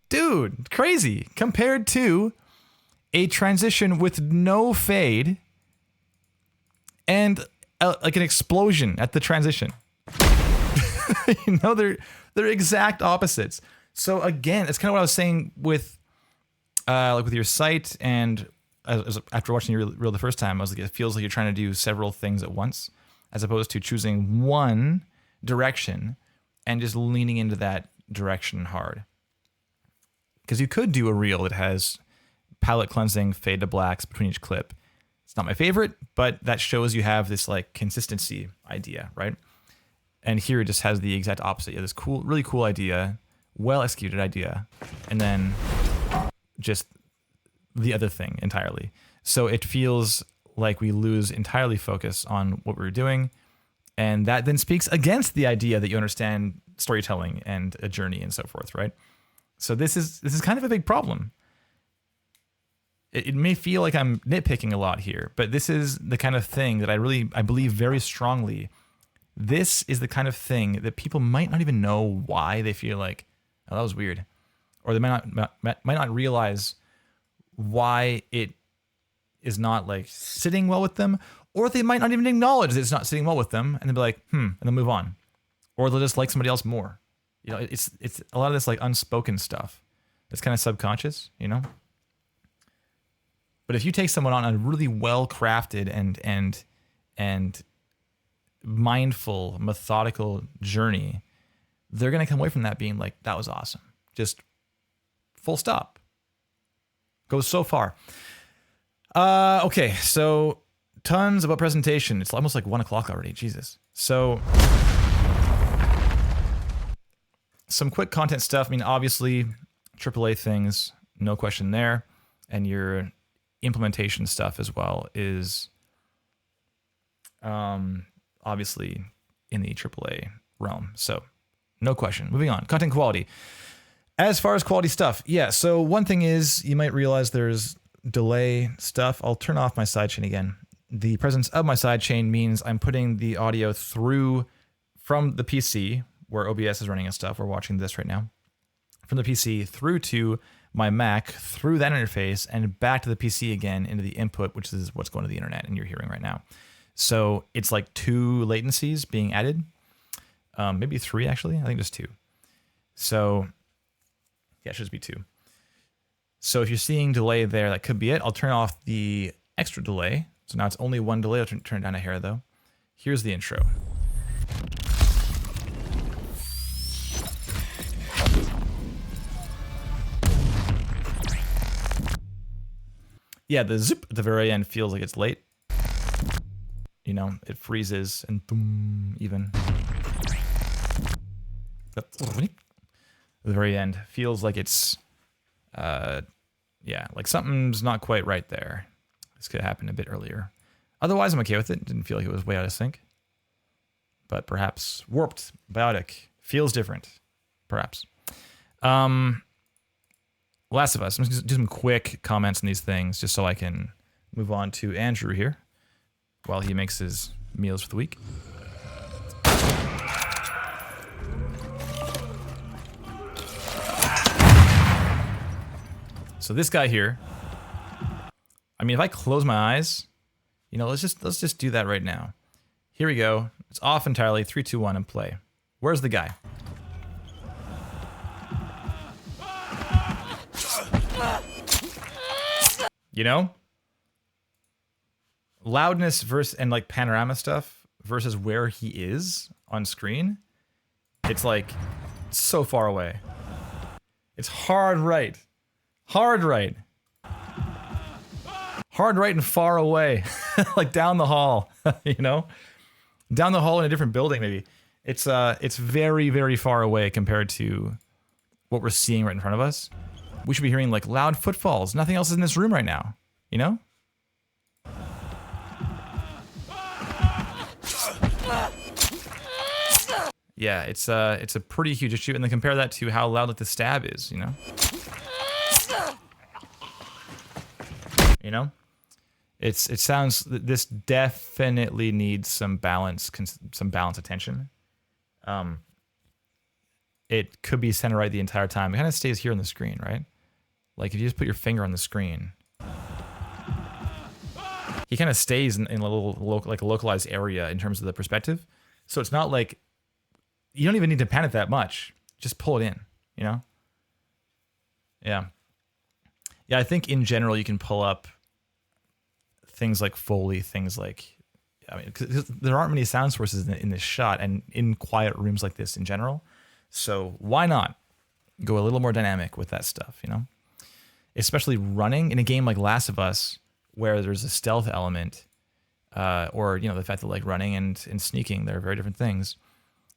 Dude, crazy. Compared to a transition with no fade and like an explosion at the transition. You know, they're exact opposites. So again, it's kind of what I was saying with like with your sight, and after watching your reel the first time, I was like, it feels like you're trying to do several things at once, as opposed to choosing one direction and just leaning into that direction hard. Because you could do a reel that has palette cleansing, fade to blacks between each clip. It's not my favorite, but that shows you have this like consistency idea, right? And here it just has the exact opposite. You have this cool, really cool idea, well executed idea, and then just the other thing entirely. So it feels like we lose entirely focus on what we're doing, and that then speaks against the idea that you understand storytelling and a journey and so forth, right? So this is kind of a big problem. It may feel like I'm nitpicking a lot here, but this is the kind of thing that I believe very strongly. This is the kind of thing that people might not even know why they feel like, oh, that was weird. Or they might not realize why it is not like sitting well with them, or they might not even acknowledge that it's not sitting well with them, and they'll be like, and then move on. Or they'll just like somebody else more. You know, it's a lot of this like unspoken stuff. It's kind of subconscious, you know? But if you take someone on a really well-crafted and mindful, methodical journey, they're going to come away from that being like, that was awesome. Just full stop. Goes so far. Okay, so tons about presentation. It's almost like 1 o'clock already. Jesus. So some quick content stuff. I mean, obviously, AAA things, no question there. And your implementation stuff as well is obviously in the AAA realm. So No question. Moving on. Content quality. As far as quality stuff, yeah. So one thing is you might realize there's delay stuff. I'll turn off my sidechain again. The presence of my sidechain means I'm putting the audio through from the PC where OBS is running and stuff. We're watching this right now. From the PC through to my Mac, through that interface, and back to the PC again into the input, which is what's going to the internet and you're hearing right now. So it's like 2 latencies being added. Maybe 3 actually. I think just 2. So yeah, it should just be 2. So if you're seeing delay there, that could be it. I'll turn off the extra delay. So now it's only 1 delay. I'll turn it down a hair though. Here's the intro. Yeah, the zip at the very end feels like it's late. You know, it freezes and boom, even. At the very end feels like it's, yeah, like something's not quite right there. This could happen a bit earlier. Otherwise, I'm okay with it. Didn't feel like it was way out of sync. But perhaps warped, biotic, feels different. Perhaps. Last of Us. I'm just do some quick comments on these things just so I can move on to Andrew here while he makes his meals for the week. So this guy here, I mean, if I close my eyes, you know, let's just do that right now. Here we go. It's off entirely. 3, 2, 1, and play. Where's the guy? You know? Loudness versus and like panorama stuff versus where he is on screen. It's like so far away. It's hard right. Hard right. Hard right and far away. Like down the hall, you know? Down the hall in a different building maybe. It's very, very far away compared to what we're seeing right in front of us. We should be hearing like loud footfalls. Nothing else is in this room right now, you know? Yeah, it's a pretty huge issue, and then compare that to how loud like the stab is, you know? You know? It sounds, this definitely needs some balance attention. It could be center right the entire time. It kind of stays here on the screen, right? Like if you just put your finger on the screen, he kind of stays in a little like a localized area in terms of the perspective. So it's not like you don't even need to pan it that much. Just pull it in, you know? Yeah. Yeah, I think in general you can pull up things like Foley, things like, I mean, 'cause there aren't many sound sources in this shot and in quiet rooms like this in general. So why not go a little more dynamic with that stuff, you know? Especially running in a game like Last of Us, where there's a stealth element, or, you know, the fact that like running and sneaking, they're very different things.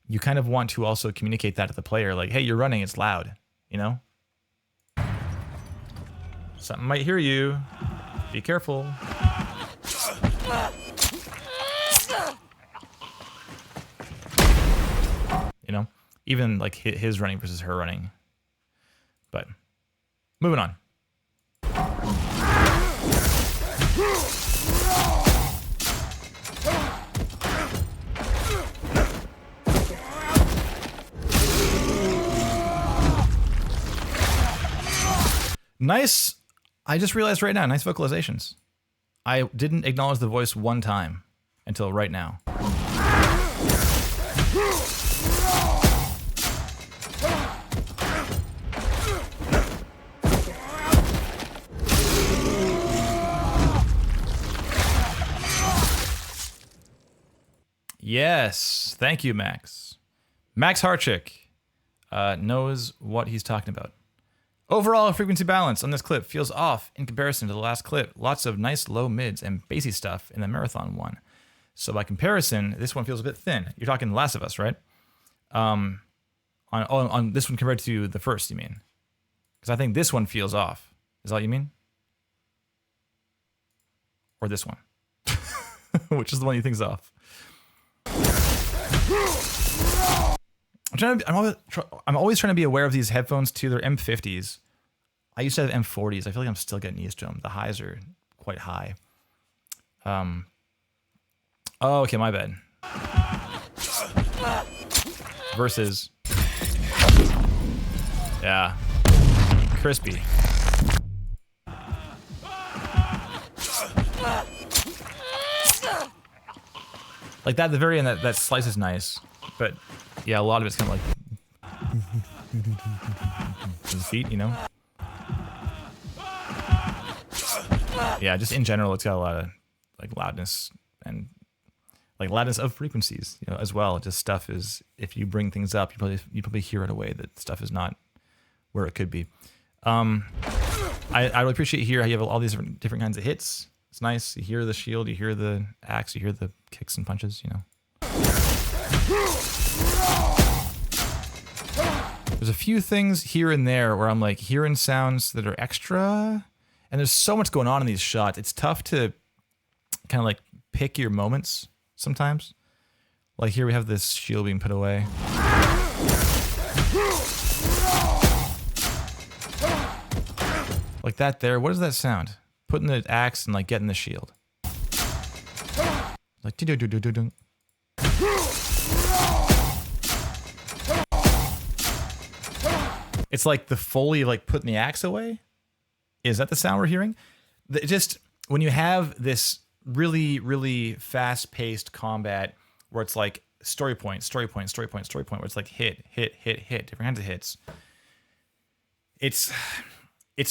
You kind of want to also communicate that to the player, like, hey, you're running, it's loud, you know? Something might hear you. Be careful. You know? Even like his running versus her running. But moving on. Nice. I just realized right now, nice vocalizations. I didn't acknowledge the voice one time until right now. Yes, thank you, Max. Max Harchick knows what he's talking about. Overall frequency balance on this clip feels off in comparison to the last clip. Lots of nice low mids and bassy stuff in the marathon one. So by comparison, this one feels a bit thin. You're talking Last of Us, right? On this one compared to the first, you mean? Because I think this one feels off. Is that what you mean? Or this one? Which is the one you think is off? I'm always trying to be aware of these headphones too. They're M50s. I used to have M40s. I feel like I'm still getting used to them. The highs are quite high. Oh, okay, my bad. Versus, yeah, crispy. Like that at the very end, that slice is nice, but yeah, a lot of it's kind of like the feet, you know. Yeah, just in general, it's got a lot of like loudness and like loudness of frequencies, you know, as well. Just stuff is, if you bring things up, you probably hear it away that stuff is not where it could be. I really appreciate here how you have all these different kinds of hits. It's nice. You hear the shield, you hear the axe, you hear the kicks and punches, you know. There's a few things here and there where I'm like hearing sounds that are extra, and there's so much going on in these shots. It's tough to kind of like pick your moments sometimes. Like here we have this shield being put away. Like that there. What does that sound? Putting the axe and like getting the shield. Like do do do do do do. It's like the Foley of like putting the axe away. Is that the sound we're hearing? Just when you have this really, really fast-paced combat where it's like story point, story point, story point, story point, where it's like hit, hit, hit, hit, different kinds of hits. It's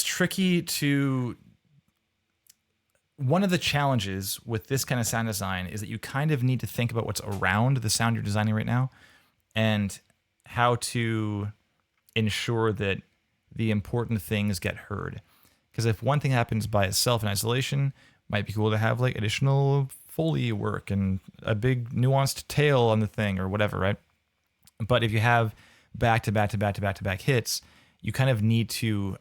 tricky to... One of the challenges with this kind of sound design is that you kind of need to think about what's around the sound you're designing right now and how to ensure that the important things get heard. Because if one thing happens by itself in isolation, it might be cool to have like additional Foley work and a big nuanced tail on the thing or whatever, right? But if you have back-to-back hits, you kind of need to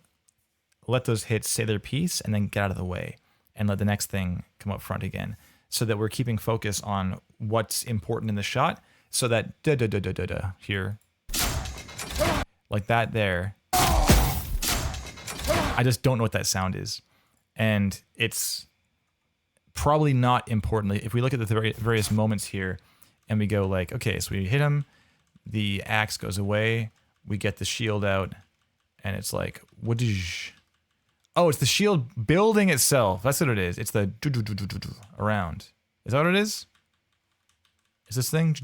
let those hits say their piece and then get out of the way and let the next thing come up front again, so that we're keeping focus on what's important in the shot, so that da-da-da-da-da-da here, like that there, I just don't know what that sound is. And it's probably not important. If we look at the various moments here and we go like, okay, so we hit him, the axe goes away, we get the shield out, and it's like, whoosh. Oh, it's the shield building itself. That's what it is. It's the around. Is that what it is? Is this thing?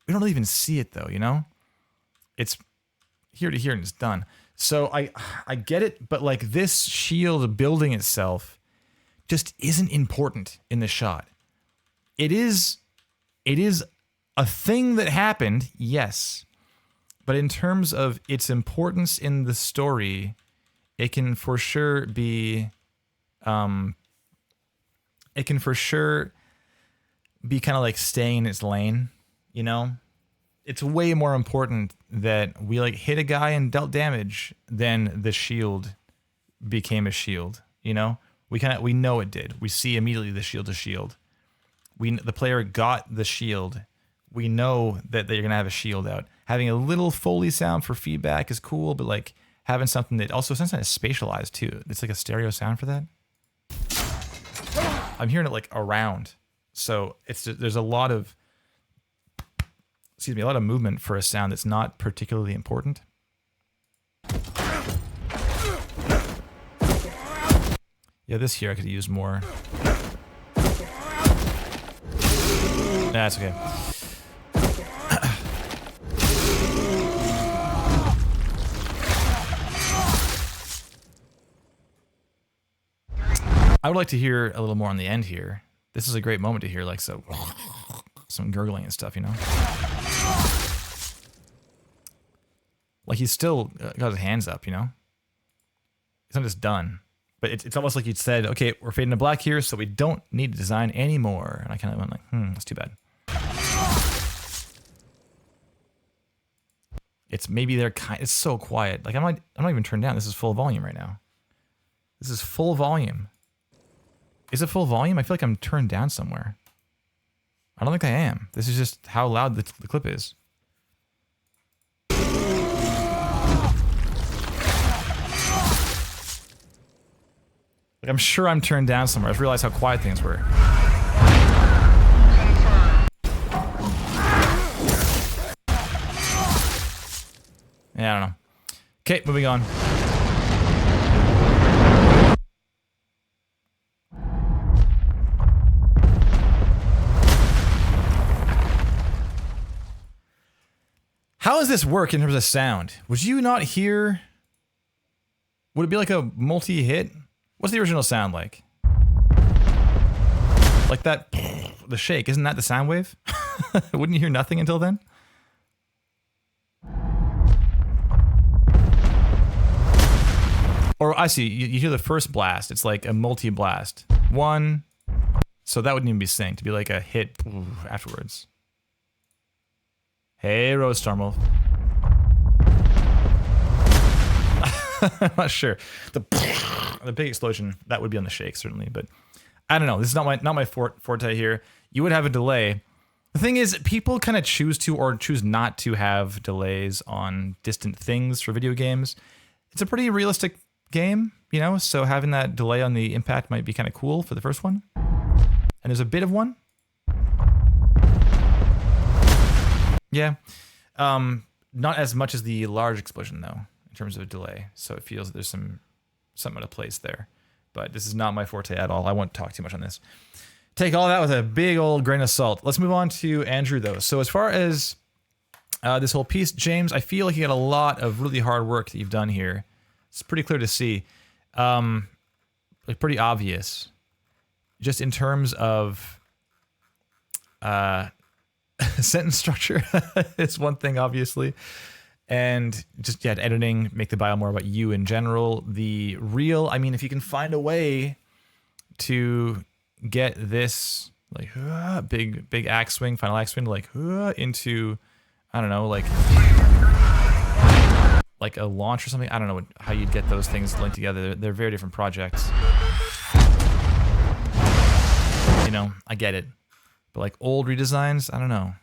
We don't even see it though, you know? It's here to here and it's done. So I get it, but like this shield building itself just isn't important in the shot. It is a thing that happened, yes. But in terms of its importance in the story, it can for sure be kind of like staying in its lane, you know? It's way more important that we like hit a guy and dealt damage than the shield became a shield, you know? We know it did. We see immediately the shield to shield. The player got the shield. We know that they're gonna have a shield out. Having a little Foley sound for feedback is cool, but like having something that also sometimes is spatialized too. It's like a stereo sound for that. I'm hearing it like around. So there's a lot of movement for a sound that's not particularly important. Yeah, this here I could use more. That's okay. I would like to hear a little more on the end here. This is a great moment to hear like some gurgling and stuff, you know? Like he's still got his hands up, you know? It's not just done. But it's almost like you'd said, okay, we're fading to black here, so we don't need to design anymore. And I kind of went like, that's too bad. It's maybe they're it's so quiet. Like I'm not even turned down. This is full volume right now. This is full volume. Is it full volume? I feel like I'm turned down somewhere. I don't think I am. This is just how loud the clip is. Like, I'm sure I'm turned down somewhere. I just realized how quiet things were. Yeah, I don't know. Okay, moving on. How does this work in terms of sound? Would you not hear... Would it be like a multi-hit? What's the original sound like? Like that... The shake, isn't that the sound wave? Wouldn't you hear nothing until then? Or I see, you hear the first blast. It's like a multi-blast. One. So that wouldn't even be synced. It'd be like a hit afterwards. Hey, Rose Stormwolf. I'm not sure. The big explosion, that would be on the shake, certainly. But I don't know. This is not my forte here. You would have a delay. The thing is, people kind of choose to or choose not to have delays on distant things for video games. It's a pretty realistic game, you know, so having that delay on the impact might be kind of cool for the first one. And there's a bit of one. Yeah. Not as much as the large explosion, though, in terms of delay. So it feels there's something out of place there. But this is not my forte at all. I won't talk too much on this. Take all that with a big old grain of salt. Let's move on to Andrew, though. So as far as this whole piece, James, I feel like you got a lot of really hard work that you've done here. It's pretty clear to see. Like pretty obvious. Just in terms of sentence structure is one thing, obviously. And just, yeah, editing, make the bio more about you in general. The real, I mean, if you can find a way to get this, like, big axe swing, final axe swing, like, into, I don't know, like a launch or something. I don't know how you'd get those things linked together. They're very different projects. You know, I get it. But like old redesigns, I don't know.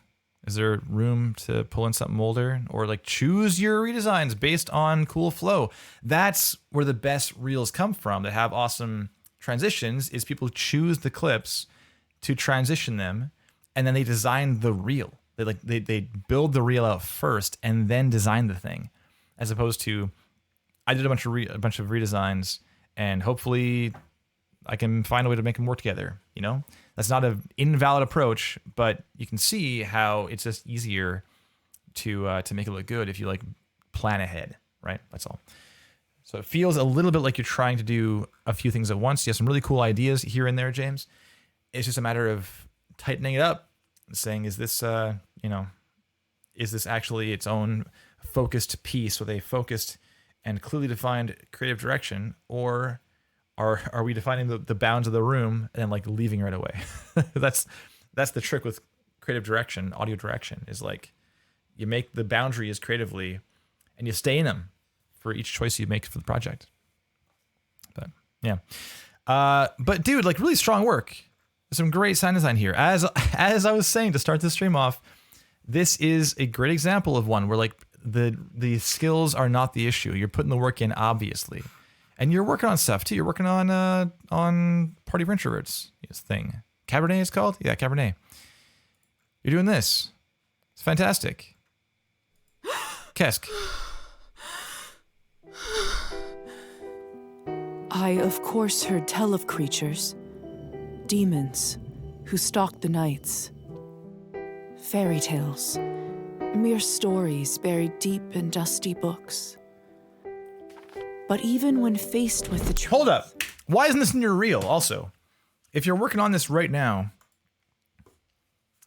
Is there room to pull in something older? Or like choose your redesigns based on cool flow. That's where the best reels come from that have awesome transitions, is people choose the clips to transition them, and then they design the reel. They build the reel out first and then design the thing. As opposed to, I did a bunch of redesigns, and hopefully I can find a way to make them work together. You know, that's not an invalid approach, but you can see how it's just easier to make it look good if you like plan ahead, right? That's all. So it feels a little bit like you're trying to do a few things at once. You have some really cool ideas here and there, James. It's just a matter of tightening it up and saying, is this, is this actually its own focused piece with a focused and clearly defined creative direction, or are we defining the bounds of the room and then like leaving right away? That's the trick with creative direction, audio direction, is like you make the boundaries creatively and you stay in them for each choice you make for the project. But yeah. But dude, like really strong work. Some great sound design here. As I was saying to start this stream off, this is a great example of one where like the skills are not the issue. You're putting the work in, obviously. And you're working on stuff too. You're working on Party for Introverts thing. Cabernet is called? Yeah, Cabernet. You're doing this. It's fantastic. Kesk. I, of course, heard tell of creatures. Demons who stalked the nights. Fairy tales. Mere stories buried deep in dusty books. But even when faced with the truth... Hold up. Why isn't this in your reel also? If you're working on this right now,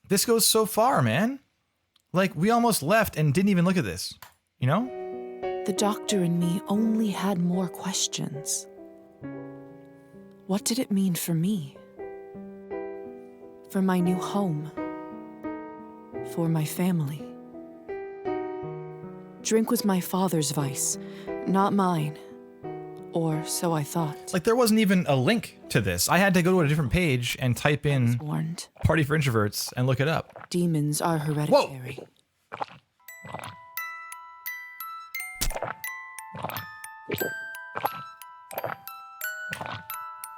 this goes so far, man. Like, we almost left and didn't even look at this, you know? The doctor and me only had more questions. What did it mean for me? For my new home? For my family? Drink was my father's vice, not mine. Or so I thought. Like, there wasn't even a link to this. I had to go to a different page and type in Party for Introverts and look it up. Demons are hereditary. Whoa.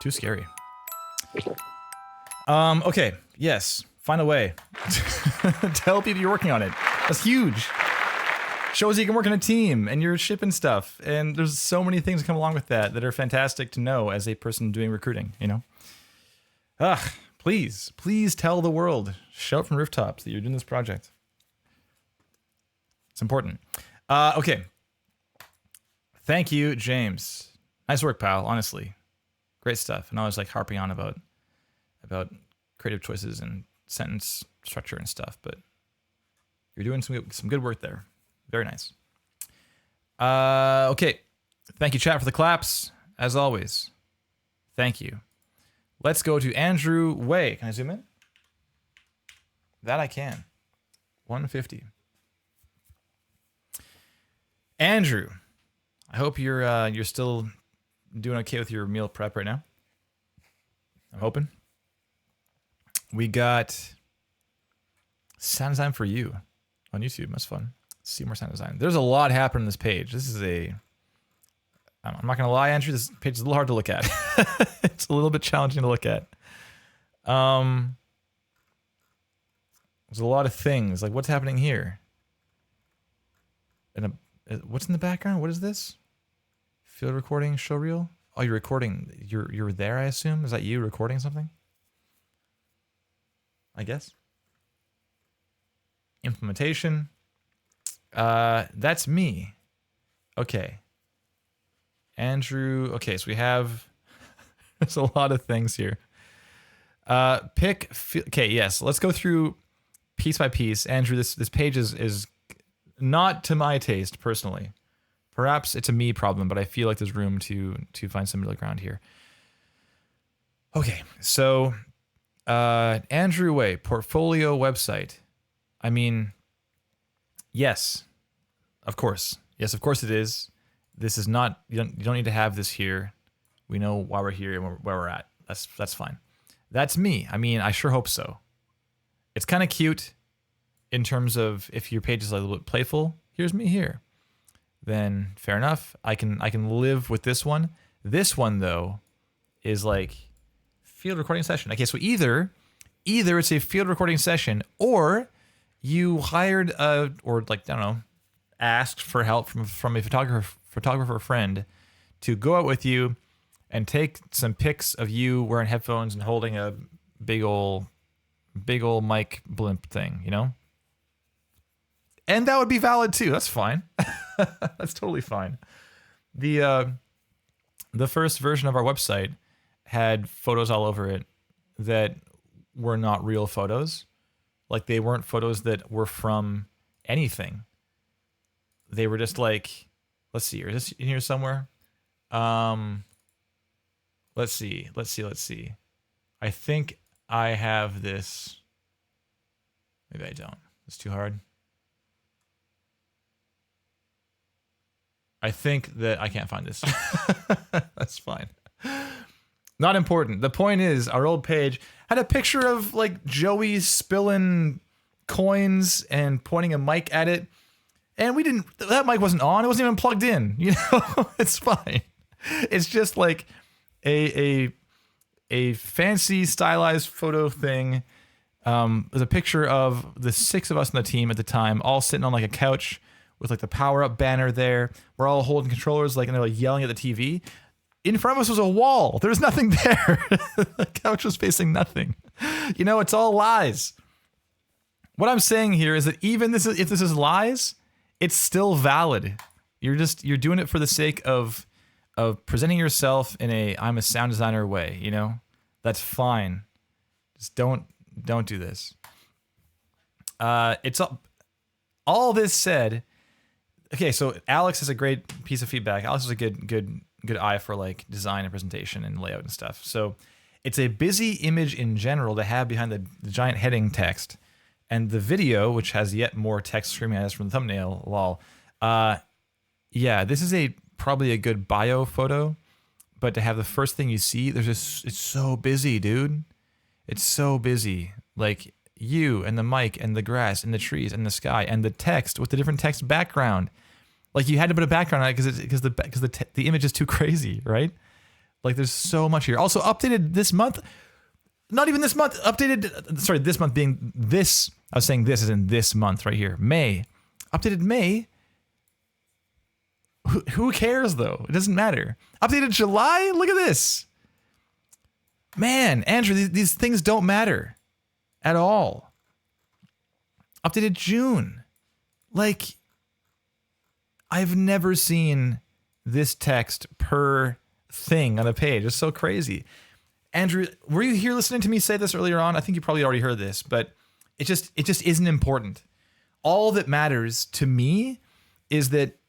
Too scary. Okay, yes. Find a way. Tell people you're working on it. That's huge. Shows you can work in a team and you're shipping stuff. And there's so many things that come along with that are fantastic to know as a person doing recruiting, you know? Please tell the world. Shout from rooftops that you're doing this project. It's important. Okay. Thank you, James. Nice work, pal, honestly. Great stuff. And I was like harping on about creative choices and sentence structure and stuff, but you're doing some good work there. Very nice. Okay. Thank you, chat, for the claps, as always. Thank you. Let's go to Andrew Way. Can I zoom in? That I can. 150. Andrew, I hope you're still doing okay with your meal prep right now. I'm hoping. We got sound design for you on YouTube. That's fun. See more sound design. There's a lot happening on this page. This is I'm not gonna lie, Andrew, this page is a little hard to look at. It's a little bit challenging to look at. There's a lot of things. Like, what's happening here? What's in the background? What is this? Field recording, show reel? Oh, you're recording. You're there, I assume? Is that you recording something? I guess. Implementation. That's me. Okay. Andrew. Okay, so we have there's a lot of things here. Okay, yes. Let's go through piece by piece. Andrew, this page is not to my taste personally. Perhaps it's a me problem, but I feel like there's room to find some middle ground here. Okay, so Andrew Way, portfolio website. I mean, yes, of course. Yes, of course it is. This is not, you don't need to have this here. We know why we're here and where we're at. That's fine. That's me. I mean, I sure hope so. It's kind of cute in terms of if your page is a little bit playful. Here's me here. Then fair enough. I can live with this one. This one though is like field recording session. Okay, so either it's a field recording session or you hired or like, I don't know, asked for help from a photographer friend to go out with you and take some pics of you wearing headphones and holding a big ol' mic blimp thing, you know? And that would be valid too. That's fine. That's totally fine. The first version of our website had photos all over it that were not real photos. Like, they weren't photos that were from anything. They were just like, let's see, is this in here somewhere? Let's see. I think I have this. Maybe I don't. It's too hard. I think that I can't find this. That's fine. Not important. The point is, our old page had a picture of like Joey spilling coins and pointing a mic at it. And that mic wasn't on. It wasn't even plugged in. You know, it's fine. It's just like a fancy stylized photo thing. There's a picture of the 6 of us on the team at the time, all sitting on like a couch with like the power up banner there. We're all holding controllers, like, and they're like yelling at the TV. In front of us was a wall. There was nothing there. The couch was facing nothing. You know, it's all lies. What I'm saying here is that even if this is lies, it's still valid. You're doing it for the sake of presenting yourself in I'm a sound designer way, you know? That's fine. Just don't do this. It's all this said. Okay, so Alex has a great piece of feedback. Alex has a good eye for like design and presentation and layout and stuff. So it's a busy image in general to have behind the giant heading text. And the video, which has yet more text screaming at us from the thumbnail, lol. Yeah, this is probably a good bio photo, but to have the first thing you see, it's so busy, dude. It's so busy. Like you and the mic and the grass and the trees and the sky and the text with the different text background. Like, you had to put a background on it because the image is too crazy, right? Like there's so much here. Also updated this month. Not even this month. Updated. Sorry, this month being this. I was saying this is in this month right here. May. Updated May. Who cares though? It doesn't matter. Updated July. Look at this. Man, Andrew, these things don't matter at all. Updated June. Like, I've never seen this text per thing on a page. It's so crazy. Andrew, were you here listening to me say this earlier on? I think you probably already heard this, but it just isn't important. All that matters to me is that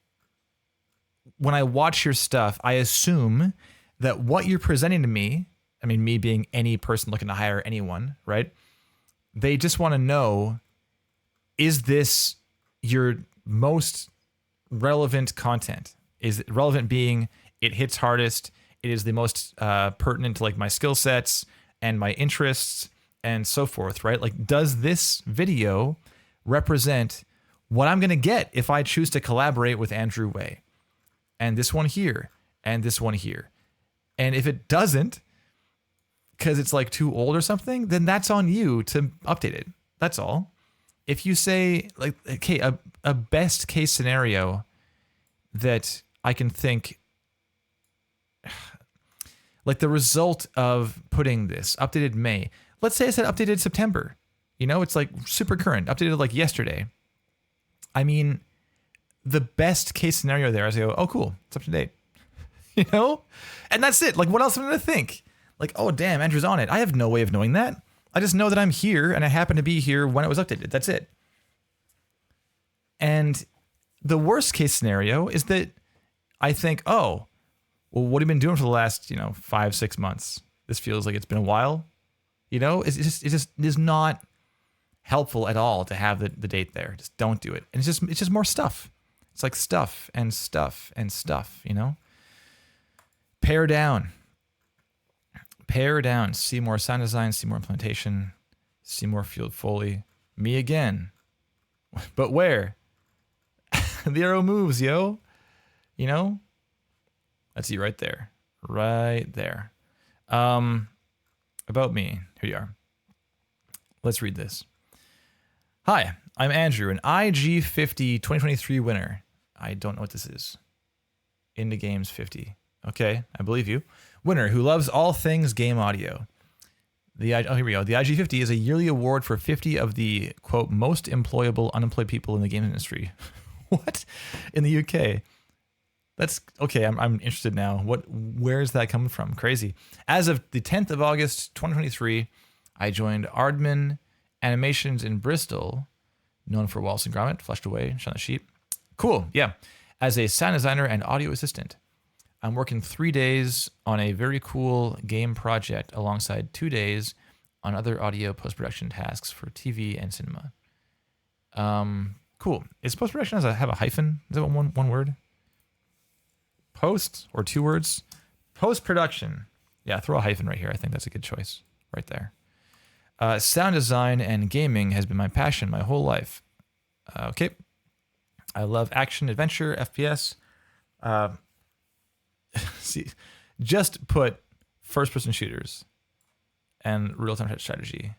when I watch your stuff, I assume that what you're presenting to me, I mean, me being any person looking to hire anyone, right? They just want to know, is this your most relevant content? Is it relevant being it hits hardest? It is the most pertinent to like my skill sets and my interests and so forth, right? Like, does this video represent what I'm going to get if I choose to collaborate with Andrew Way? And this one here, and this one here. And if it doesn't, because it's like too old or something, then that's on you to update it. That's all. If you say, like, okay, a best case scenario that I can think, like the result of putting this updated May, let's say I said updated September, you know, it's like super current, updated like yesterday. I mean, the best case scenario there is I go, oh, cool, it's up to date, you know? And that's it. Like, what else am I going to think? Like, oh, damn, Andrew's on it. I have no way of knowing that. I just know that I'm here and I happen to be here when it was updated. That's it. And the worst case scenario is that I think, oh, well, what have you been doing for the last, 5-6 months? This feels like it's been a while. You know, it is not helpful at all to have the date there. Just don't do it. And it's just more stuff. It's like stuff and stuff and stuff, you know? Pare down. Pare down. See more sound design, see more implementation, see more field Foley. Me again. But where? The arrow moves, yo. You know? That's you right there. Right there. About me. Here you are. Let's read this. Hi, I'm Andrew, an IG50 2023 winner. I don't know what this is. Indie Games 50. Okay, I believe you. Winner who loves all things game audio. Here we go. The IG50 is a yearly award for 50 of the, quote, most employable unemployed people in the game industry. What? In the UK. That's okay. I'm interested now. Where is that coming from? Crazy. As of the 10th of August, 2023, I joined Aardman Animations in Bristol, known for Wallace and Gromit, Flushed Away, Shaun the Sheep. Cool. Yeah. As a sound designer and audio assistant. I'm working 3 days on a very cool game project alongside 2 days on other audio post-production tasks for TV and cinema. Cool. Is post-production have a hyphen? Is that one word? Post or 2 words? Post-production. Yeah, throw a hyphen right here. I think that's a good choice right there. Sound design and gaming has been my passion my whole life. Okay. I love action, adventure, FPS. See, just put first-person shooters and real-time strategy.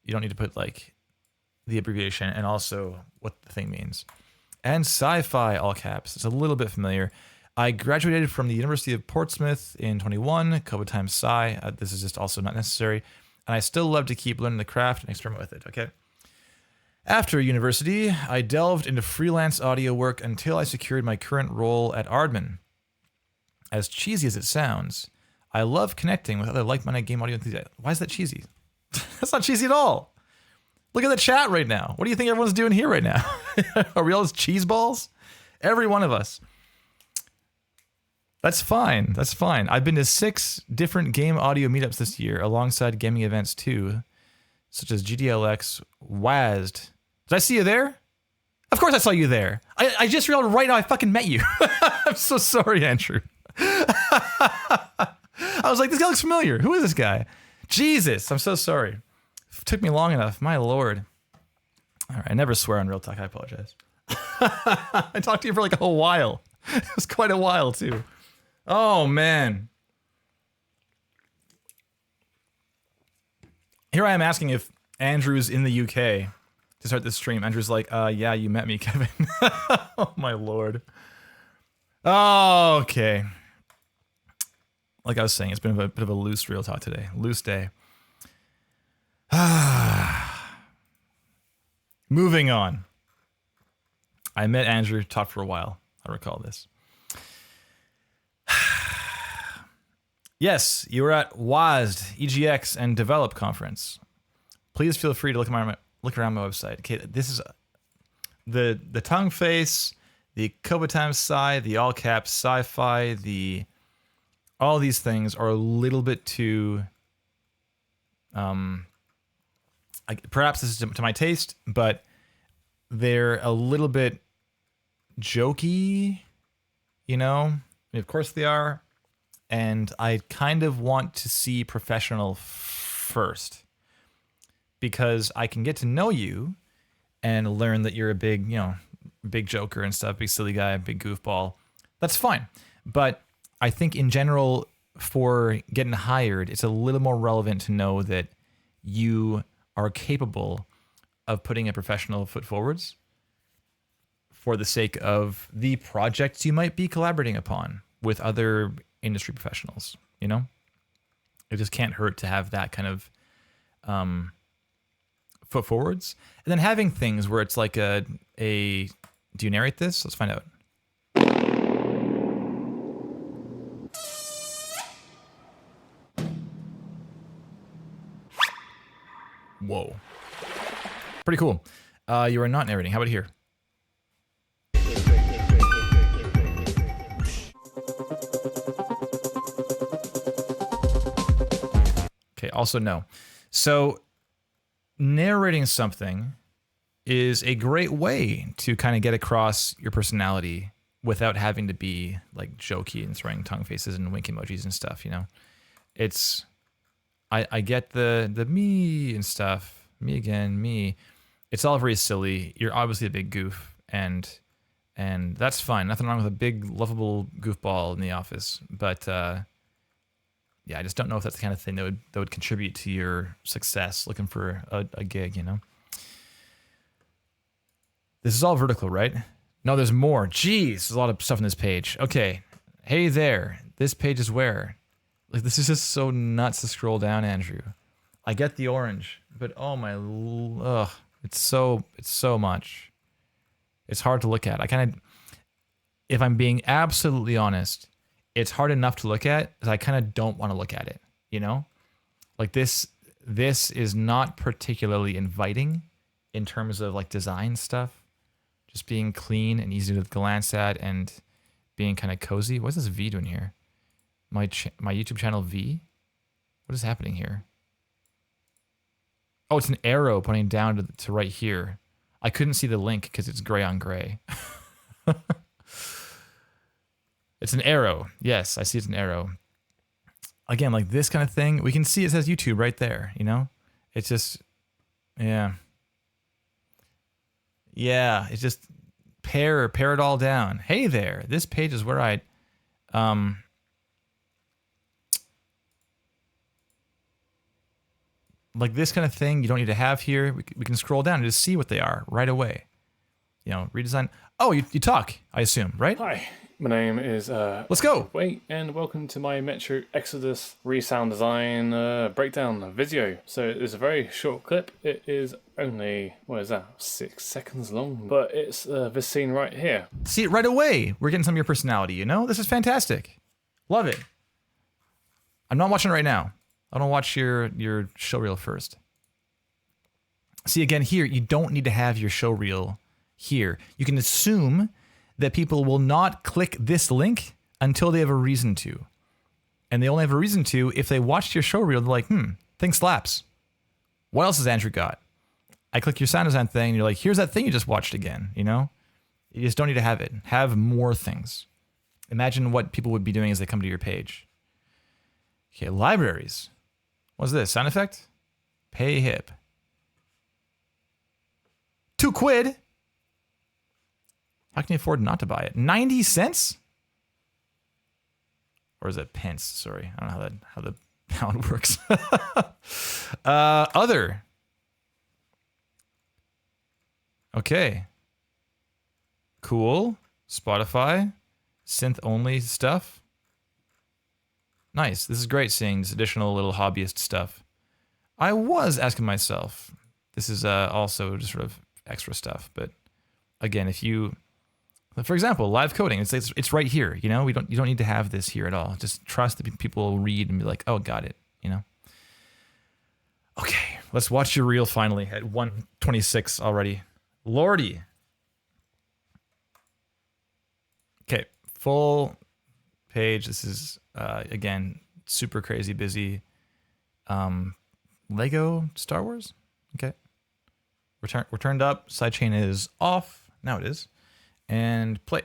You don't need to put like the abbreviation and also what the thing means. And sci-fi, all caps. It's a little bit familiar. I graduated from the University of Portsmouth in 21, COVID times sci. This is just also not necessary. And I still love to keep learning the craft and experiment with it, okay? After university, I delved into freelance audio work until I secured my current role at Aardman. As cheesy as it sounds, I love connecting with other like-minded game audio enthusiasts. Why is that cheesy? That's not cheesy at all. Look at the chat right now. What do you think everyone's doing here right now? Are we all just cheese balls? Every one of us. That's fine. That's fine. I've been to 6 different game audio meetups this year alongside gaming events too, such as GDLX, WASD. Did I see you there? Of course I saw you there. I just realized right now I fucking met you. I'm so sorry, Andrew. I was like, this guy looks familiar. Who is this guy? Jesus, I'm so sorry. It took me long enough. My lord. All right, I never swear on Real Talk. I apologize. I talked to you for like a whole while. It was quite a while too. Oh man. Here I am asking if Andrew's in the UK to start this stream. Andrew's like, yeah, you met me, Kevin. Oh my lord. Oh, okay. Like I was saying, it's been a bit of a loose real talk today. Loose day. Moving on. I met Andrew, talked for a while. I recall this. Yes, you were at WASD, EGX, and Develop conference. Please feel free to look around my website. Okay, this is the tongue face, the COVID times sci, the all caps sci-fi, all these things are a little bit too. Perhaps this is to my taste, but they're a little bit jokey, you know? I mean, of course they are. And I kind of want to see professional first because I can get to know you and learn that you're a big, big joker and stuff, big silly guy, big goofball. That's fine. But I think in general, for getting hired, it's a little more relevant to know that you are capable of putting a professional foot forwards for the sake of the projects you might be collaborating upon with other industry professionals, you know? It just can't hurt to have that kind of foot forwards. And then having things where it's like do you narrate this? Let's find out. Whoa. Pretty cool. You are not narrating. How about here? Okay, also no. So narrating something is a great way to kind of get across your personality without having to be like jokey and throwing tongue faces and wink emojis and stuff, you know? It's I get the me and stuff, me again, me. It's all very silly. You're obviously a big goof and that's fine. Nothing wrong with a big lovable goofball in the office, but yeah, I just don't know if that's the kind of thing that would contribute to your success looking for a gig, you know? This is all vertical, right? No, there's more. Jeez, there's a lot of stuff on this page. Okay. Hey there. This page is where? Like, this is just so nuts to scroll down, Andrew. I get the orange, but oh my, it's so much. It's hard to look at. If I'm being absolutely honest, it's hard enough to look at that I kind of don't want to look at it, you know? Like this is not particularly inviting in terms of like design stuff. Just being clean and easy to glance at and being kind of cozy. What's this V doing here? My YouTube channel V? What is happening here? Oh, it's an arrow pointing down to right here. I couldn't see the link because it's gray on gray. It's an arrow. Yes, I see it's an arrow. Again, like this kind of thing, we can see it says YouTube right there, you know? It's just, yeah. Yeah, it's just pare it all down. Hey there, this page is where I, like this kind of thing you don't need to have here. We can scroll down and just see what they are right away. You know, redesign. Oh, you talk, I assume, right? Hi. My name is Let's go. Wait, and welcome to my Metro Exodus resound design breakdown video. So it's a very short clip. It is only, what is that, 6 seconds long, but it's this scene right here. See it right away. We're getting some of your personality, you know? This is fantastic. Love it. I'm not watching it right now. I don't watch your showreel first. See, again, here, you don't need to have your showreel here. You can assume that people will not click this link until they have a reason to. And they only have a reason to if they watched your showreel, they're like, thing slaps. What else has Andrew got? I click your sound design thing, and you're like, here's that thing you just watched again, you know? You just don't need to have it. Have more things. Imagine what people would be doing as they come to your page. Okay, libraries. What's this? Sound effect? Pay hip. £2. How can you afford not to buy it? 90 cents? Or is it pence? Sorry, I don't know how the how it works. Other. Okay. Cool. Spotify. Synth only stuff. Nice. This is great seeing this additional little hobbyist stuff. I was asking myself, this is also just sort of extra stuff, but again, if you, for example, live coding, it's right here, you know, you don't need to have this here at all. Just trust that people will read and be like, oh, got it, you know. Okay, let's watch your reel finally at 1:26 already. Lordy. Okay, full page. This is again super crazy busy. Lego Star Wars. Okay, we're turned up. Sidechain is off. Now it is, and play.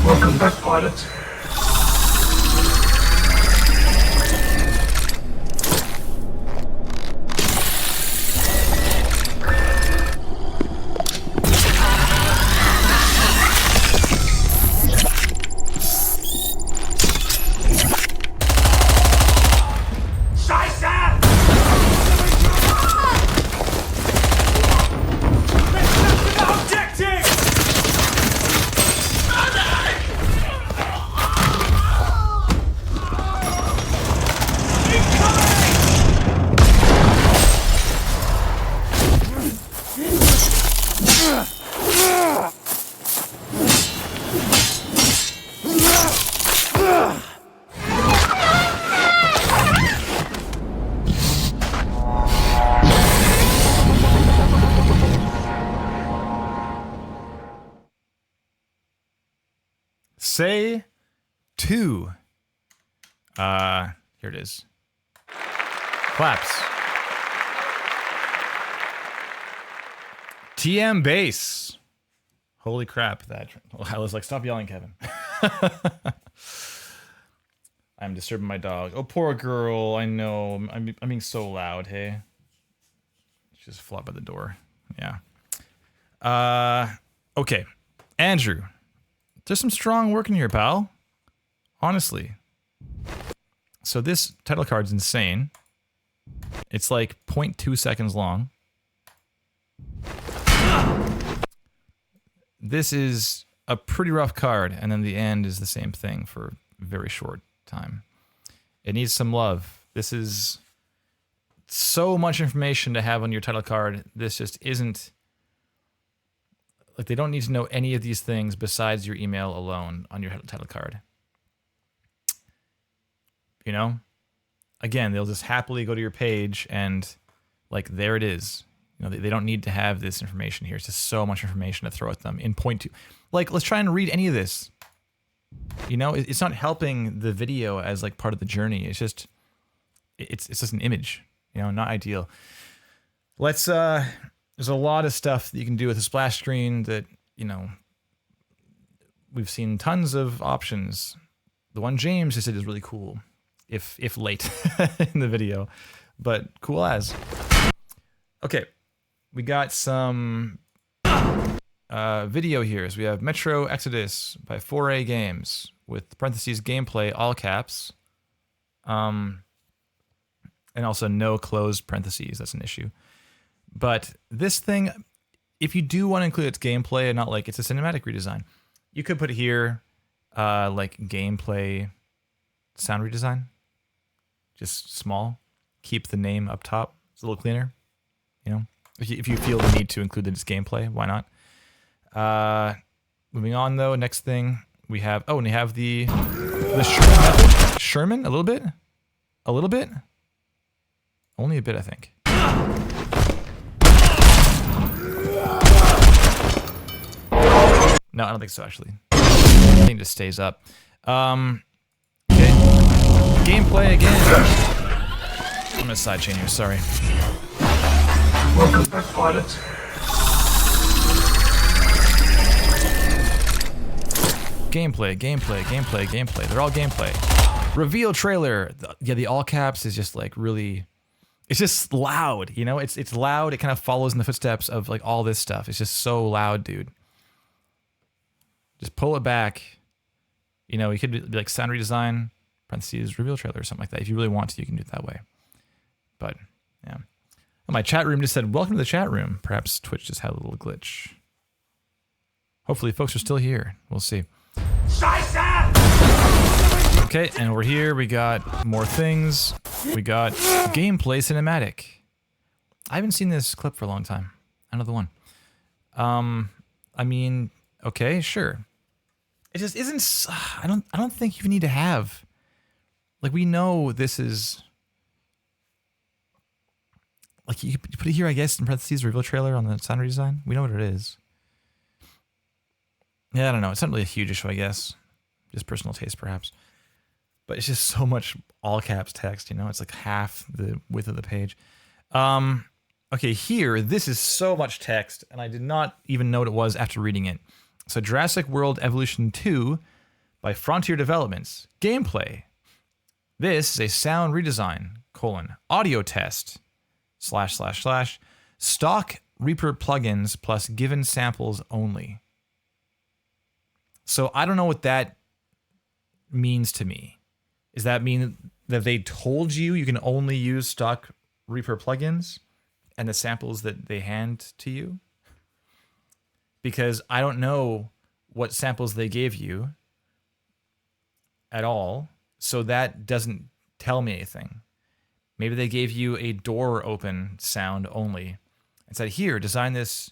Welcome back, pilot. Say 2. Here it is. Claps. TM bass. Holy crap! I was like, stop yelling, Kevin. I'm disturbing my dog. Oh, poor girl. I know. I'm being so loud. Hey. She just flew out by the door. Yeah. Okay, Andrew. There's some strong work in here, pal. Honestly. So this title card's insane. It's like 0.2 seconds long. This is a pretty rough card, and then the end is the same thing for a very short time. It needs some love. This is so much information to have on your title card. This just isn't... Like, they don't need to know any of these things besides your email alone on your title card. You know? Again, they'll just happily go to your page and, like, there it is. You know, they don't need to have this information here. It's just so much information to throw at them in 0.2. Like, let's try and read any of this. You know, it's not helping the video as, like, part of the journey. It's just, it's just an image. You know, not ideal. Let's, there's a lot of stuff that you can do with a splash screen that, you know, we've seen tons of options. The one James just did is really cool, if late in the video, but cool as. Okay, we got some video here. So we have Metro Exodus by 4A Games with parentheses gameplay, all caps, and also no closed parentheses. That's an issue. But this thing, if you do want to include its gameplay and not like it's a cinematic redesign, you could put here like gameplay sound redesign. Just small. Keep the name up top. It's a little cleaner. You know, if you feel the need to include its gameplay, why not? Moving on though, next thing we have, and we have the Sherman method. Sherman, a little bit? A little bit? Only a bit, I think. No, I don't think so, actually. I think it just stays up. Okay. Gameplay again. I'm gonna sidechain here, sorry. Welcome back, pilot. Gameplay. They're all gameplay. Reveal trailer. Yeah, the all caps is just like really It's just loud, you know? It's loud. It kind of follows in the footsteps of like all this stuff. It's just so loud, dude. Just pull it back. You know, you could be like sound redesign, parentheses, reveal trailer or something like that. If you really want to, you can do it that way. But, yeah. Oh, my chat room just said, welcome to the chat room. Perhaps Twitch just had a little glitch. Hopefully folks are still here. We'll see. Okay, and over here we got more things. We got gameplay cinematic. I haven't seen this clip for a long time. Another one. I mean, okay, sure. It just isn't. I don't think you need to have. Like, we know this is. Like, you put it here, I guess, in parentheses, reveal trailer on the sound redesign. We know what it is. Yeah, I don't know. It's not really a huge issue, I guess. Just personal taste, perhaps. But it's just so much all caps text, you know? It's like half the width of the page. Okay, here, this is so much text, and I did not even know what it was after reading it. So, Jurassic World Evolution 2 by Frontier Developments. Gameplay. This is a sound redesign, audio test, / stock Reaper plugins plus given samples only. So, I don't know what that means to me. Does that mean that they told you can only use stock Reaper plugins and the samples that they hand to you? Because I don't know what samples they gave you at all, so that doesn't tell me anything. Maybe they gave you a door open sound only and said, here, design this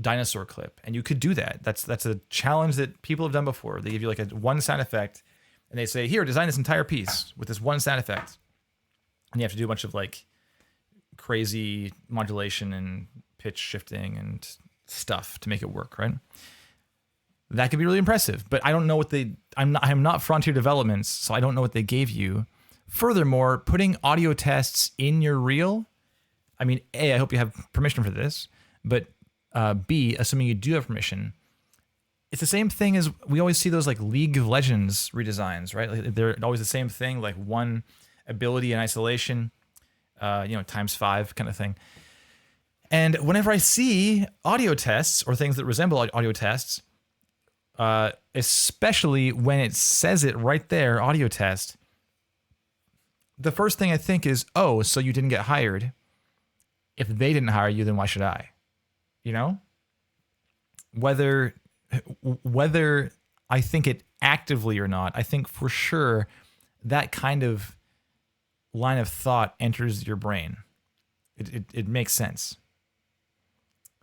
dinosaur clip. And you could do that. That's a challenge that people have done before. They give you like one sound effect, and they say, here, design this entire piece with this one sound effect. And you have to do a bunch of like crazy modulation and pitch shifting and stuff to make it work, right? That could be really impressive, but I don't know what I'm not Frontier Developments, so I don't know what they gave you. Furthermore, putting audio tests in your reel, I mean, A, I hope you have permission for this, but B, assuming you do have permission, it's the same thing as we always see those like League of Legends redesigns, right? Like they're always the same thing, like one ability in isolation, ×5 kind of thing. And whenever I see audio tests or things that resemble audio tests, especially when it says it right there, audio test, the first thing I think is, oh, so you didn't get hired. If they didn't hire you, then why should I? You know? Whether I think it actively or not, I think for sure that kind of line of thought enters your brain. It makes sense.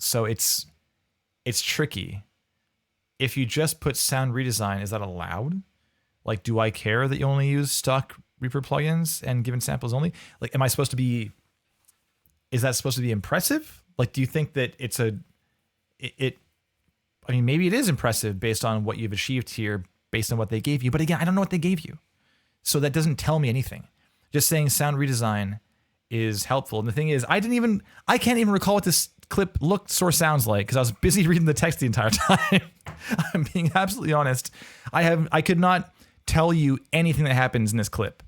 So it's tricky. If you just put sound redesign, is that allowed? Like, do I care that you only use stock Reaper plugins and given samples only? Like, is that supposed to be impressive? Like, do you think that I mean, maybe it is impressive based on what you've achieved here, based on what they gave you. But again, I don't know what they gave you. So that doesn't tell me anything. Just saying sound redesign is helpful. And the thing is, I can't even recall what this clip looks or sounds like because I was busy reading the text the entire time. I'm being absolutely honest. I could not tell you anything that happens in this clip.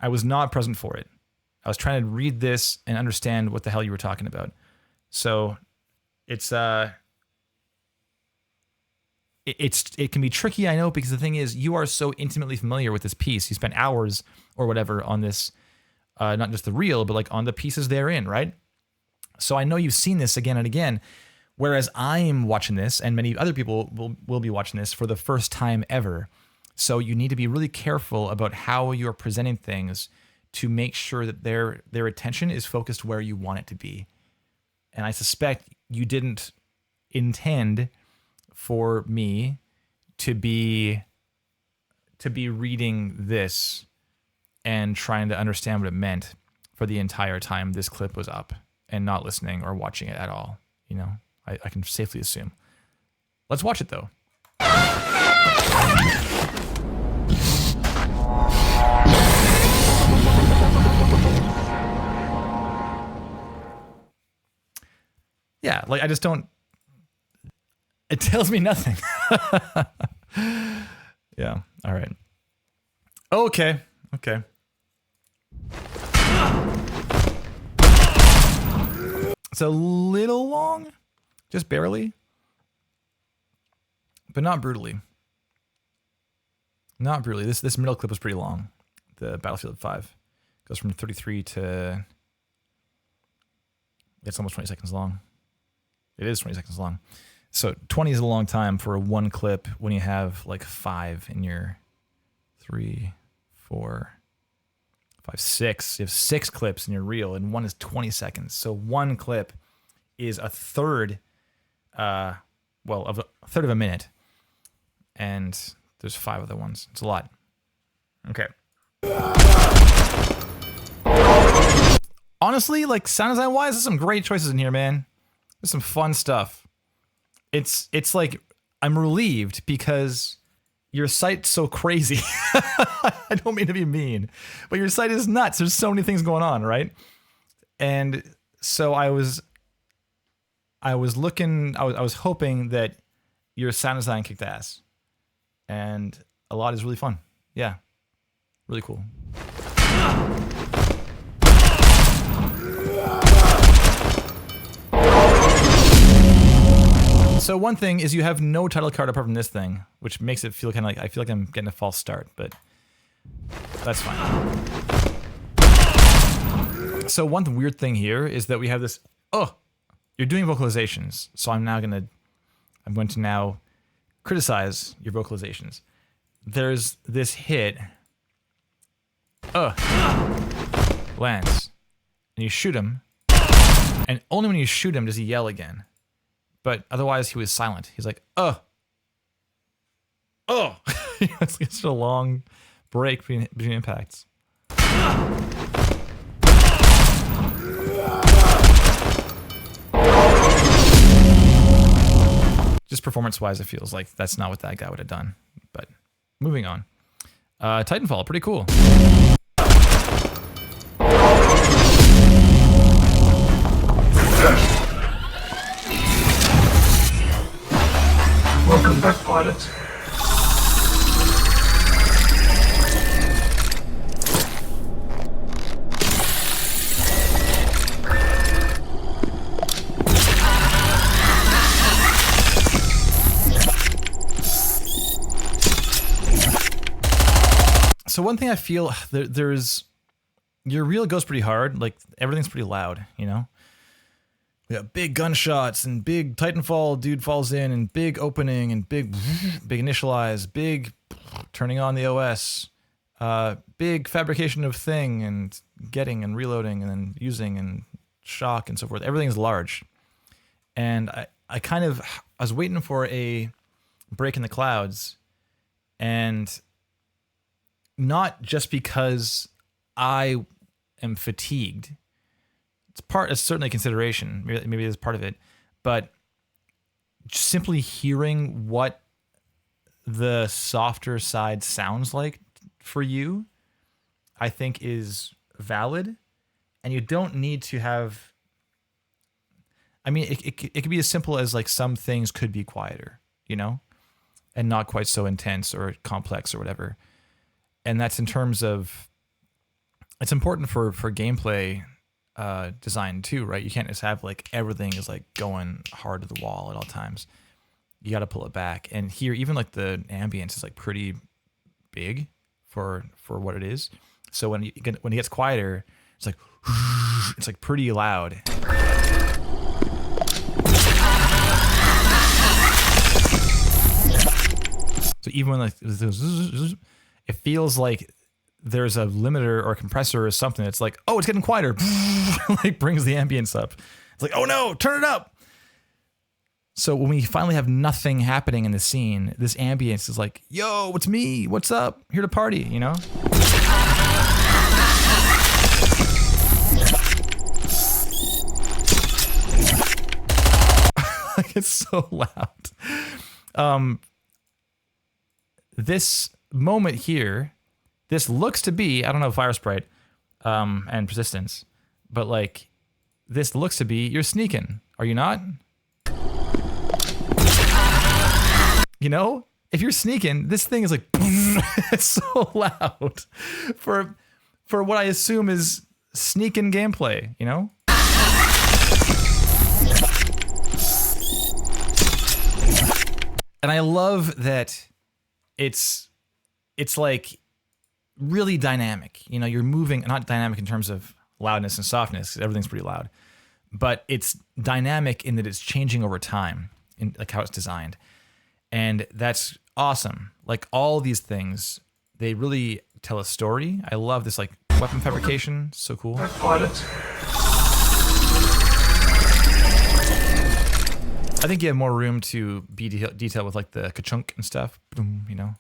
I was not present for it. I was trying to read this and understand what the hell you were talking about. So it can be tricky, I know, because the thing is, you are so intimately familiar with this piece. You spent hours or whatever on this, not just the reel, but like on the pieces therein, right? So I know you've seen this again and again, whereas I'm watching this, and many other people will be watching this for the first time ever. So you need to be really careful about how you're presenting things to make sure that their attention is focused where you want it to be. And I suspect you didn't intend for me to be reading this and trying to understand what it meant for the entire time this clip was up and not listening or watching it at all. You know, I can safely assume. Let's watch it though. Yeah, like I just don't. It tells me nothing. Yeah. All right. Okay. It's a little long, just barely, but not brutally. Not brutally. This middle clip was pretty long. The Battlefield 5 goes from 33 to, it's almost 20 seconds long. It is 20 seconds long. So 20 is a long time for one clip when you have like 5 in your 3, 4, 5, 6. You have 6 clips in your reel, and one is 20 seconds. So one clip is a third, of a minute, and there's 5 other ones. It's a lot. Okay. Honestly, like sound design wise, there's some great choices in here, man. There's some fun stuff. It's like I'm relieved because your site's so crazy. I don't mean to be mean, but your site is nuts. There's so many things going on, right? And so I was hoping that your sound design kicked ass, and a lot is really fun. Yeah, really cool. So one thing is you have no title card apart from this thing, which makes it feel kind of like, I feel like I'm getting a false start, but that's fine. So one weird thing here is that we have this, you're doing vocalizations. So I'm going to now criticize your vocalizations. There's this hit, lands, and you shoot him, and only when you shoot him does he yell again. But otherwise, he was silent. He's like, It's just a long break between impacts. Just performance-wise, it feels like that's not what that guy would have done. But moving on. Titanfall, pretty cool. Welcome back, pilot. So one thing I feel, there's, your reel goes pretty hard, like everything's pretty loud, you know? We got big gunshots and big Titanfall dude falls in and big opening and big initialize, big turning on the OS, big fabrication of thing and getting and reloading and then using and shock and so forth. Everything's large. And I was waiting for a break in the clouds, and not just because I am fatigued. It's certainly a consideration. Maybe it's part of it, but just simply hearing what the softer side sounds like for you, I think is valid. And you don't need to have, I mean, it could be as simple as like some things could be quieter, you know, and not quite so intense or complex or whatever. And that's in terms of, it's important for gameplay design too, right? You can't just have like everything is like going hard to the wall at all times. You got to pull it back. And here, even like the ambience is like pretty big for what it is. So when it gets quieter, it's like pretty loud. So even when like it feels like there's a limiter or a compressor or something, it's like, oh, it's getting quieter. Like brings the ambience up. It's like, oh no, turn it up. So when we finally have nothing happening in the scene, this ambience is like, yo, it's me. What's up? Here to party, you know? Like it's so loud. This moment here, this looks to be, I don't know, Fire Sprite and Persistence, but like this looks to be, you're sneaking, are you not? You know, if you're sneaking, this thing is like, it's so loud for what I assume is sneaking gameplay, you know? And I love that it's like really dynamic. You know, you're moving, not dynamic in terms of loudness and softness, 'cause everything's pretty loud, but it's dynamic in that it's changing over time, in like how it's designed. And that's awesome. Like all these things, they really tell a story. I love this like weapon fabrication. So cool. I think you have more room to be detailed with like the ka-chunk and stuff. Boom, you know.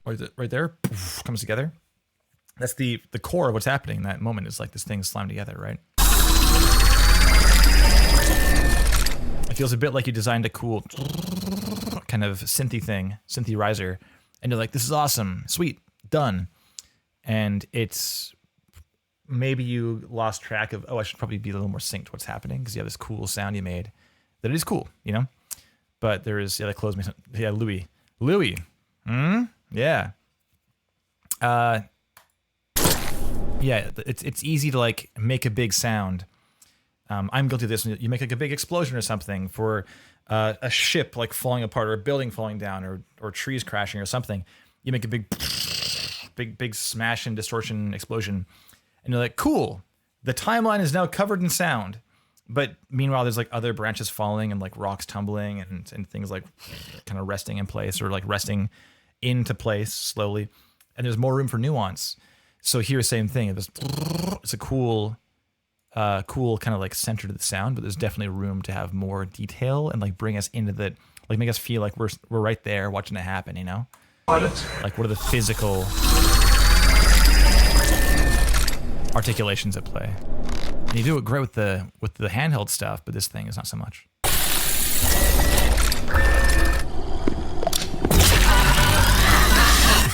Right there, poof, comes together. That's the core of what's happening in that moment is like this thing slammed together, right? It feels a bit like you designed a cool kind of synthy riser, and you're like, this is awesome, sweet, done. And it's maybe you lost track of, oh, I should probably be a little more synced to what's happening because you have this cool sound you made that is cool, you know? But there is, yeah, that closed me. Yeah, Louis. Yeah. Yeah, it's easy to like make a big sound. I'm guilty of this. You make like a big explosion or something for a ship like falling apart or a building falling down or trees crashing or something. You make a big smash and distortion explosion. And you're like, cool, the timeline is now covered in sound. But meanwhile, there's like other branches falling and like rocks tumbling and things like kind of resting in place or like resting into place slowly. And there's more room for nuance. So here, same thing. It's a cool kind of like center to the sound, but there's definitely room to have more detail and like bring us into the, like make us feel like we're right there watching it happen, you know? Like what are the physical articulations at play? And you do it great with the handheld stuff, but this thing is not so much.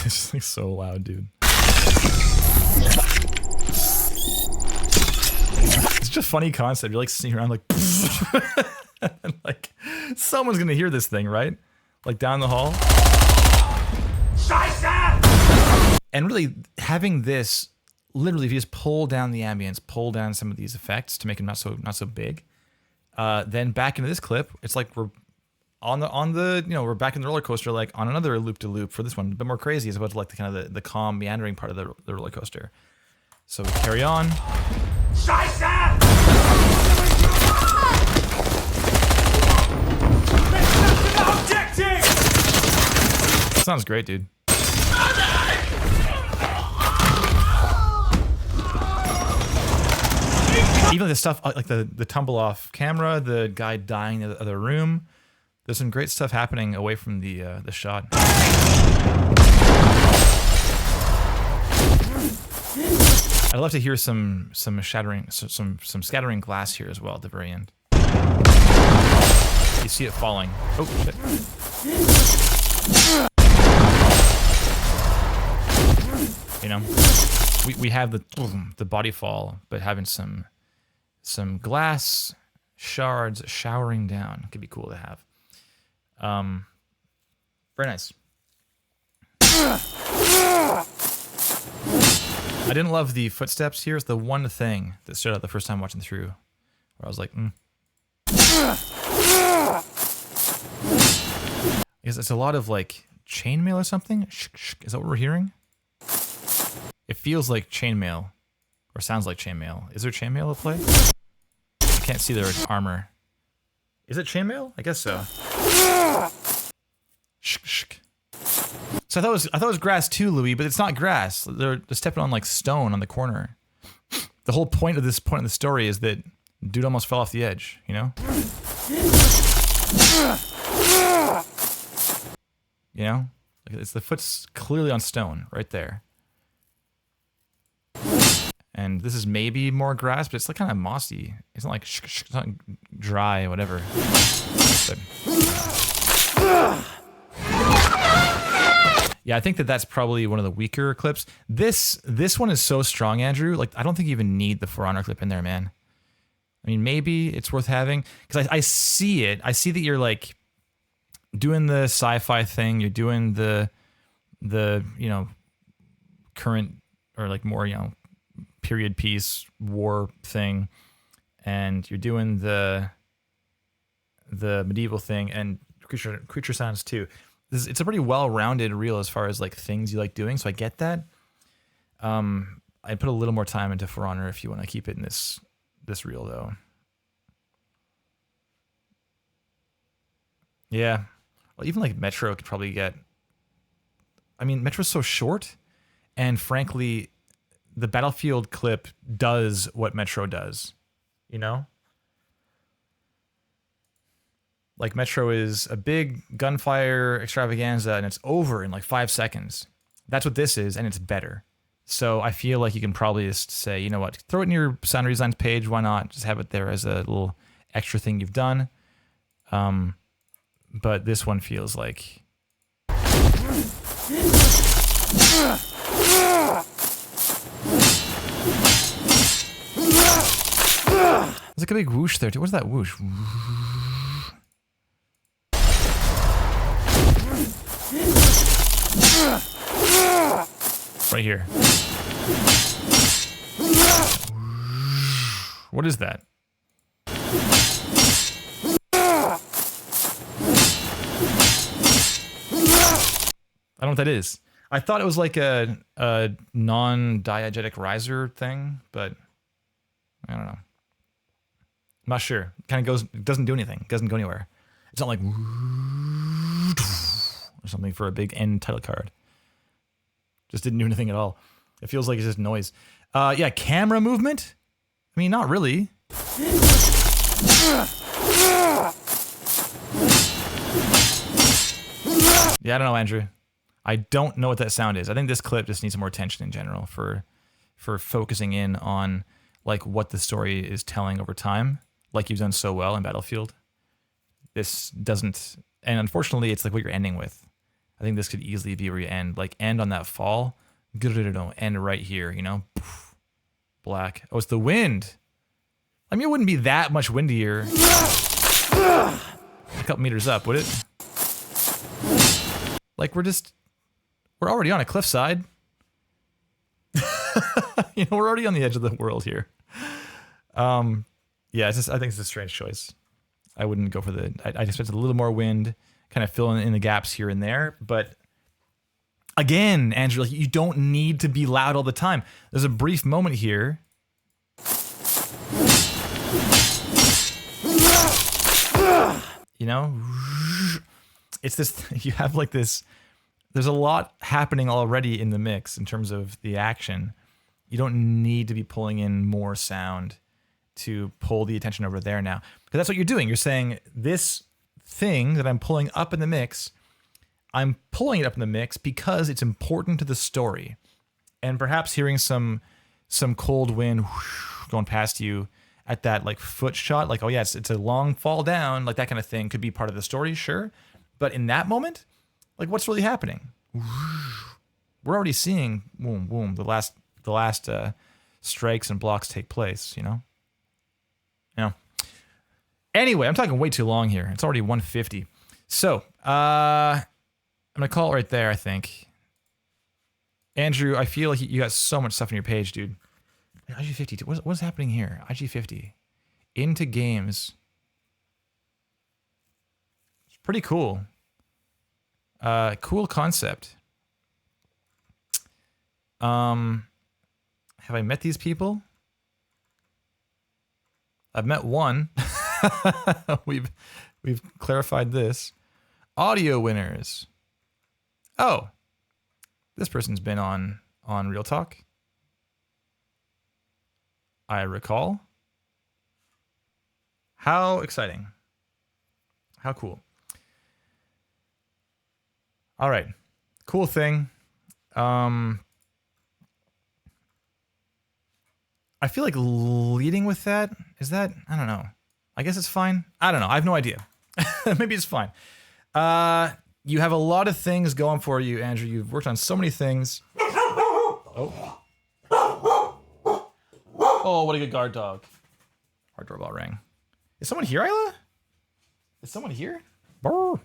It's like so loud, dude. It's just a funny concept. You're like sitting around like, and like someone's gonna hear this thing, right? Like down the hall. And really having this, literally, if you just pull down the ambience, pull down some of these effects to make them not so big, then back into this clip, it's like we're on the you know, we're back in the roller coaster, like on another loop to loop for this one, a bit more crazy as opposed to like the kind of the calm meandering part of the roller coaster. So we carry on. Sounds great, dude. Even the stuff like the tumble off camera, the guy dying in the other room. There's some great stuff happening away from the shot. I'd love to hear some scattering glass here as well at the very end. You see it falling. Oh shit. You know, we have the body fall, but having some glass shards showering down could be cool to have. Very nice. I didn't love the footsteps here. It's the one thing that stood out the first time watching through, where I was like, It's a lot of like chainmail or something. Is that what we're hearing? It feels like chainmail, or sounds like chainmail. Is there chainmail at play? I can't see their armor. Is it chainmail? I guess so. So I thought it was grass too, Louis, but it's not grass. They're stepping on like stone on the corner. The whole point of the story is that dude almost fell off the edge, you know? You know? It's the foot's clearly on stone right there. And this is maybe more grass, but it's like kind of mossy. It's not like it's not dry, whatever. But yeah, I think that's probably one of the weaker clips. This one is so strong, Andrew. Like, I don't think you even need the For Honor clip in there, man. I mean, maybe it's worth having because I see it. I see that you're like doing the sci-fi thing. You're doing the you know, current or like more, you know, period piece war thing, and you're doing the medieval thing, and creature sounds too. It's a pretty well-rounded reel as far as like things you like doing, so I get that. I put a little more time into For Honor if you want to keep it in this reel though. Yeah. Well, even like Metro could probably get. I mean, Metro's so short, and frankly, the Battlefield clip does what Metro does. You know? Like Metro is a big gunfire extravaganza and it's over in like 5 seconds. That's what this is, and it's better. So I feel like you can probably just say, you know what, throw it in your sound designs page. Why not? Just have it there as a little extra thing you've done. But this one feels like. There's like a big whoosh there too. What's that whoosh? Right here. What is that? I don't know what that is. I thought it was like a non-diegetic riser thing, but I don't know. I'm not sure. It kind of goes, it doesn't do anything. It doesn't go anywhere. It's not like or something for a big end title card. Just didn't do anything at all. It feels like it's just noise. Yeah, camera movement? I mean, not really. Yeah, I don't know, Andrew. I don't know what that sound is. I think this clip just needs more attention in general for focusing in on like what the story is telling over time, like you've done so well in Battlefield. This doesn't, and unfortunately, it's like what you're ending with. I think this could easily be where you end, like end on that fall, end right here, you know, black. Oh, it's the wind. I mean, it wouldn't be that much windier. A couple meters up, would it? Like we're already on a cliffside. You know, we're already on the edge of the world here. Yeah, I think it's a strange choice. I wouldn't go for I expected a little more wind, kind of fill in the gaps here and there. But again, Andrew, like, you don't need to be loud all the time. There's a brief moment here. You know, it's this, you have like this, there's a lot happening already in the mix in terms of the action. You don't need to be pulling in more sound to pull the attention over there now. Because that's what you're doing. You're saying this thing that I'm pulling up in the mix, I'm pulling it up in the mix because it's important to the story. And perhaps hearing some cold wind going past you at that like foot shot, like, oh yeah, it's a long fall down, like that kind of thing could be part of the story, sure. But in that moment, like what's really happening? We're already seeing boom, boom, the last strikes and blocks take place, you know? Anyway, I'm talking way too long here. It's already 1:50. So, I'm gonna call it right there, I think. Andrew, I feel like you got so much stuff on your page, dude. IG50, what's happening here? IG50. Into games. It's pretty cool. Cool concept. Have I met these people? I've met one. We've clarified this. Audio winners. Oh. This person's been on Real Talk. I recall. How exciting. How cool. All right. Cool thing. I feel like leading with that, is that, I don't know. I guess it's fine. I don't know. I have no idea. Maybe it's fine. You have a lot of things going for you, Andrew. You've worked on so many things. Oh. Oh, what a good guard dog. Our doorbell rang. Is someone here, Isla? Is someone here? Brr.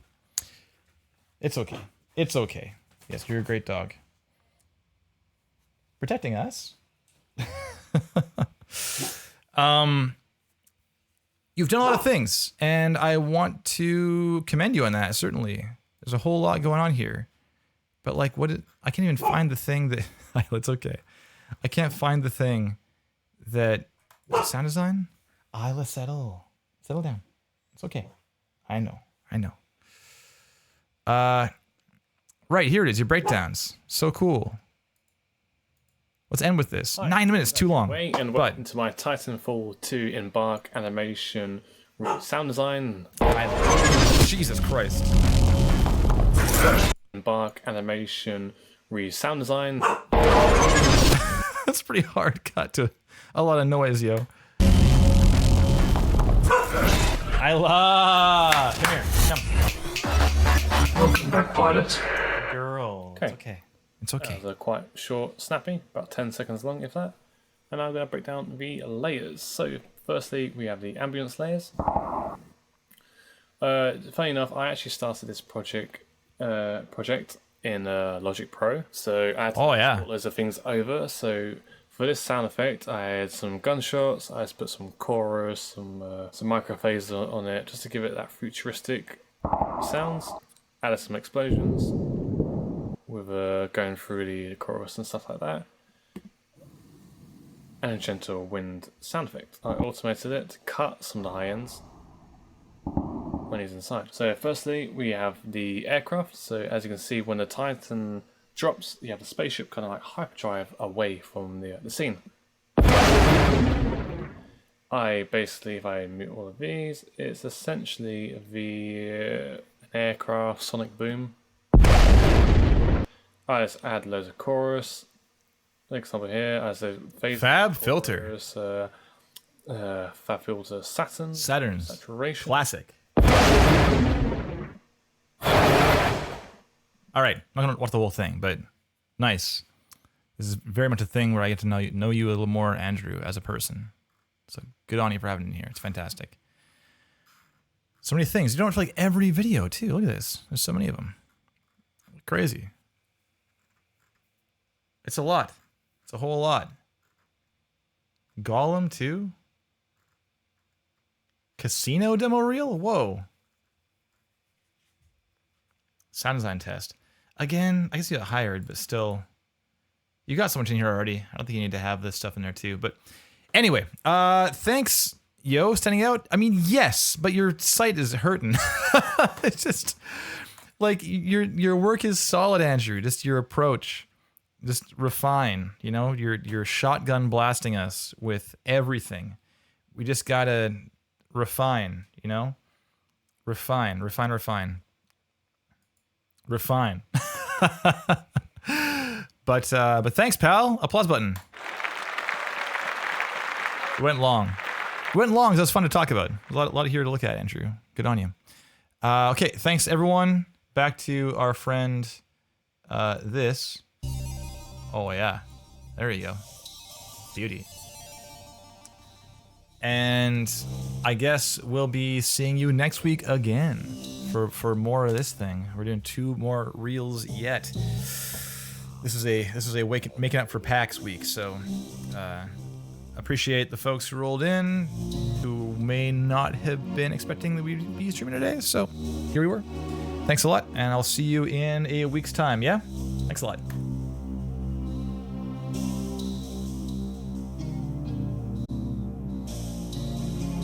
It's okay. It's okay. Yes, you're a great dog. Protecting us. You've done a lot of things, and I want to commend you on that, certainly. There's a whole lot going on here. But like, I can't even find the thing that, it's okay. I can't find the thing that, sound design? Let's settle down. It's okay. I know. Right, here it is, your breakdowns. So cool. Let's end with this. Right. 9 minutes, too long. And welcome to my Titanfall 2 Embark animation sound design. Jesus Christ. Embark animation sound design. That's pretty hard cut to a lot of noise, yo. Isla! Come here, come. Welcome back, pilot. Girl. Okay. It's okay. It's okay. They're quite short, snappy, about 10 seconds long, if that. And now I'm going to break down the layers. So, firstly, we have the ambience layers. Funny enough, I actually started this project in Logic Pro, so I had to put loads of things over. So for this sound effect, I had some gunshots. I just put some chorus, some microphases on it, just to give it that futuristic sounds. Added some explosions with going through the chorus and stuff like that, and a gentle wind sound effect. I automated it to cut some of the high ends when he's inside. So firstly, we have the aircraft. So as you can see, when the Titan drops, you have the spaceship kind of like hyperdrive away from the scene. If I mute all of these, it's essentially the aircraft sonic boom. I just add loads of chorus. For example here, as a phase Fab filter. Chorus, Fab filter Saturn's saturation. Classic. All right, I'm not gonna watch the whole thing, but nice. This is very much a thing where I get to know you a little more, Andrew, as a person. So good on you for having it in here. It's fantastic. So many things. You don't have like every video too. Look at this. There's so many of them. Crazy. It's a lot. It's a whole lot. Gollum too. Casino demo reel? Whoa. Sound design test. Again, I guess you got hired, but still. You got so much in here already. I don't think you need to have this stuff in there too. But anyway, thanks, yo, standing out. I mean, yes, but your site is hurting. It's just like your work is solid, Andrew. Just your approach. Just refine, you know, you're shotgun blasting us with everything. We just gotta refine, you know? Refine. But thanks, pal. Applause button. It went long. Because it was fun to talk about. A lot here to look at, Andrew. Good on you. Okay, thanks everyone. Back to our friend, this. Oh yeah, there you go. Beauty. And I guess we'll be seeing you next week again for more of this thing. We're doing 2 more reels yet. This is a making up for PAX week, so appreciate the folks who rolled in, who may not have been expecting that we'd be streaming today. So here we were. Thanks a lot, and I'll see you in a week's time. Yeah, thanks a lot.